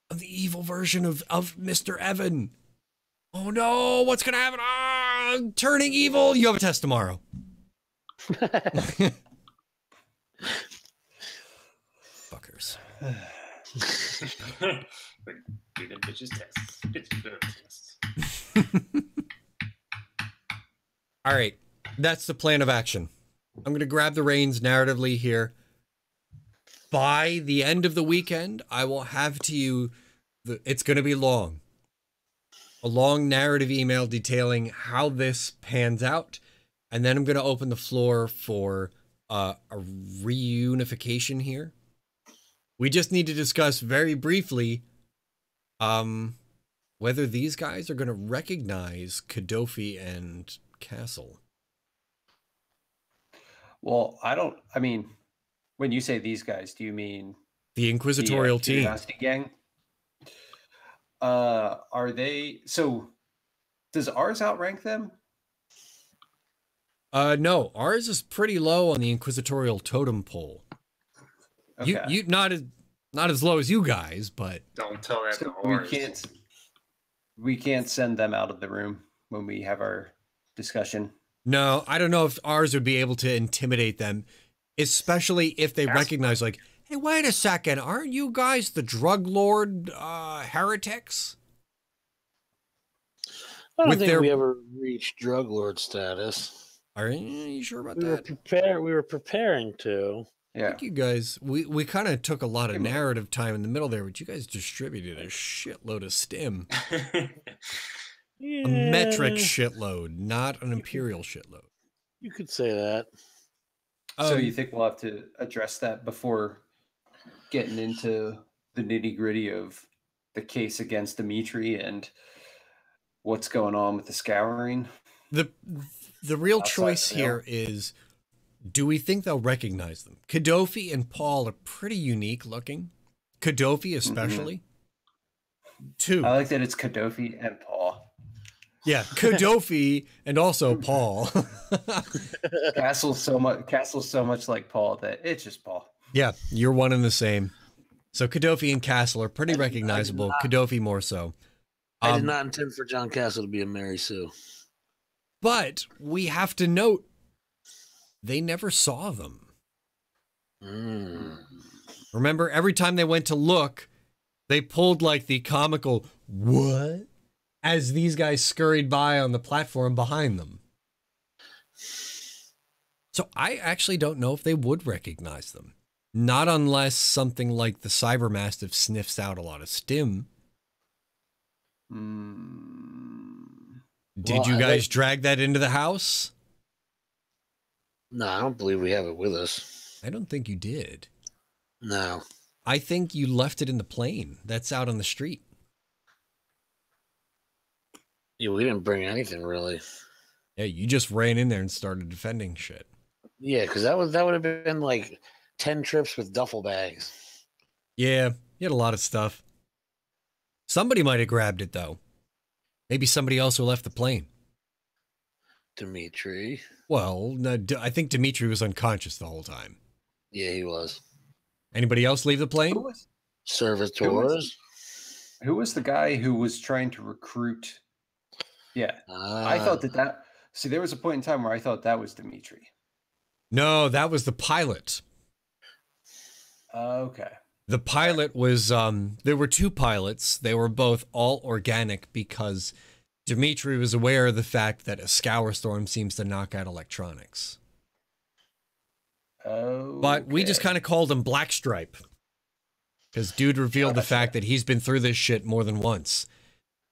the evil version of Mr. Evan. Oh no, what's gonna happen? I'm turning evil. You have a test tomorrow. Fuckers. All right, that's the plan of action. I'm gonna grab the reins narratively here. By the end of the weekend, I will have to you. It's gonna be long. A long narrative email detailing how this pans out, and then I'm going to open the floor for a reunification here. We just need to discuss very briefly whether these guys are going to recognize Kadofi and Castle. Well, I mean, when you say these guys, do you mean the Inquisitorial team? Curiosity gang? Are they, so does ours outrank them? No, ours is pretty low on the Inquisitorial totem pole. Okay. You not as Not as low as you guys, but Don't tell that to So horse. we can't send them out of the room when we have our discussion. no, I don't know if ours would be able to intimidate them, especially if they recognize, like, hey, wait a second, aren't you guys the drug lord heretics? I don't With think their- we ever reached drug lord status. Are you sure about We were that? We were preparing to. I Yeah. think you guys, we kind of took a lot of narrative time in the middle there, but you guys distributed a shitload of stim. Yeah, A metric shitload, not an imperial shitload. You could say that. So you think we'll have to address that before getting into the nitty-gritty of the case against Dimitri and what's going on with the scouring? the real Outside choice the here is, do we think they'll recognize them? Kadofi and Paul are pretty unique looking. Kadofi especially. Two. I like that it's Kadofi and Paul. Yeah, Kadofi and also Paul. Castle's so much like Paul that it's just Paul. Yeah, you're one and the same. So Kadofi and Castle are pretty recognizable. Kadofi more so. I did not intend for John Castle to be a Mary Sue. But we have to note, they never saw them. Remember, every time they went to look, they pulled like the comical, what? As these guys scurried by on the platform behind them. So I actually don't know if they would recognize them. Not unless something like the Cybermastiff sniffs out a lot of stim. Did Well, you guys drag that into the house? No, I don't believe we have it with us. I don't think you did. No. I think you left it in the plane. That's out on the street. Yeah, we didn't bring anything really. Yeah, you just ran in there and started defending shit. Yeah, because that would have been like 10 trips with duffel bags. Yeah, you had a lot of stuff. Somebody might have grabbed it, though. Maybe somebody else who left the plane. Dimitri. Well, no, I think Dimitri was unconscious the whole time. Yeah, he was. Anybody else leave the plane? Servitors. Who was the guy who was trying to recruit? Yeah, I thought that. See, there was a point in time where I thought that was Dimitri. No, that was the pilot. Okay. The pilot was, there were two pilots. They were both all organic because Dimitri was aware of the fact that a scour storm seems to knock out electronics. Oh. But we just kind of called him Blackstripe. Because dude revealed the fact that he's been through this shit more than once.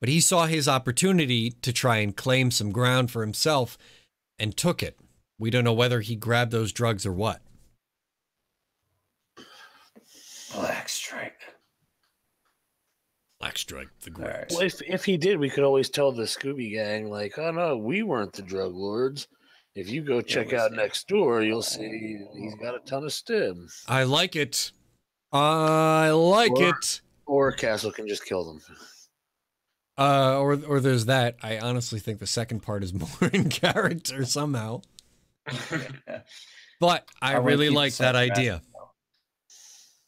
But he saw his opportunity to try and claim some ground for himself and took it. We don't know whether he grabbed those drugs or what. Blackstripe. Blackstripe, the great. All right. Well, if he did, we could always tell the Scooby Gang, like, oh no, we weren't the drug lords. If you go check out next door, you'll see he's got a ton of stim. I like it. I like it. Or Castle can just kill them. Or there's that. I honestly think the second part is more in character somehow. But I wanna really keep like the that second idea.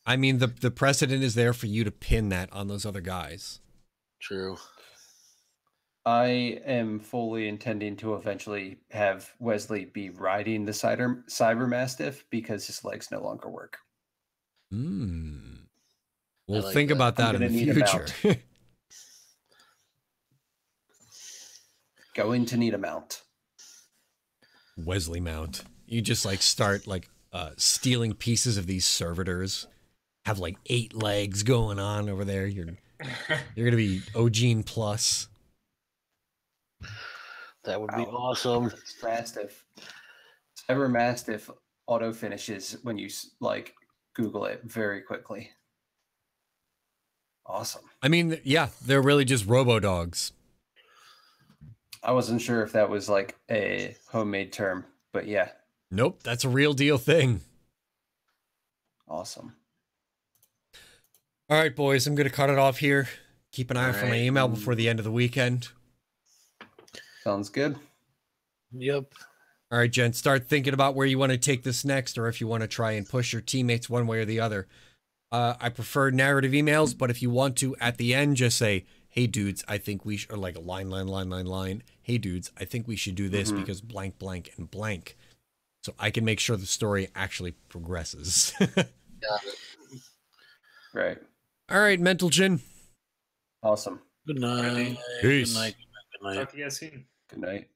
I mean, the precedent is there for you to pin that on those other guys. True. I am fully intending to eventually have Wesley be riding the Cybermastiff because his legs no longer work. We'll like think that. about that I'm in the gonna need a future. Going to need a mount. Wesley mount. You just like start like stealing pieces of these servitors. Have like 8 legs going on over there. You're gonna be Ogene plus. That would be awesome. Mastiff. Cybermastiff auto finishes when you like Google it very quickly. Awesome. I mean, yeah, they're really just robo dogs. I wasn't sure if that was like a homemade term, but yeah. Nope, that's a real deal thing. Awesome. All right, boys, I'm going to cut it off here. Keep an eye out for my right. email before the end of the weekend. Sounds good. Yep. All right, Jen, start thinking about where you want to take this next, or if you want to try and push your teammates one way or the other. I prefer narrative emails, but if you want to, at the end, just say, hey, dudes, I think we should, or like a line. Hey, dudes, I think we should do this because blank, blank, and blank. So I can make sure the story actually progresses. Got it. Right. All right, Mental Chin. Awesome. Good night. Peace. Good night. Good night. Talk to you guys soon. Good night.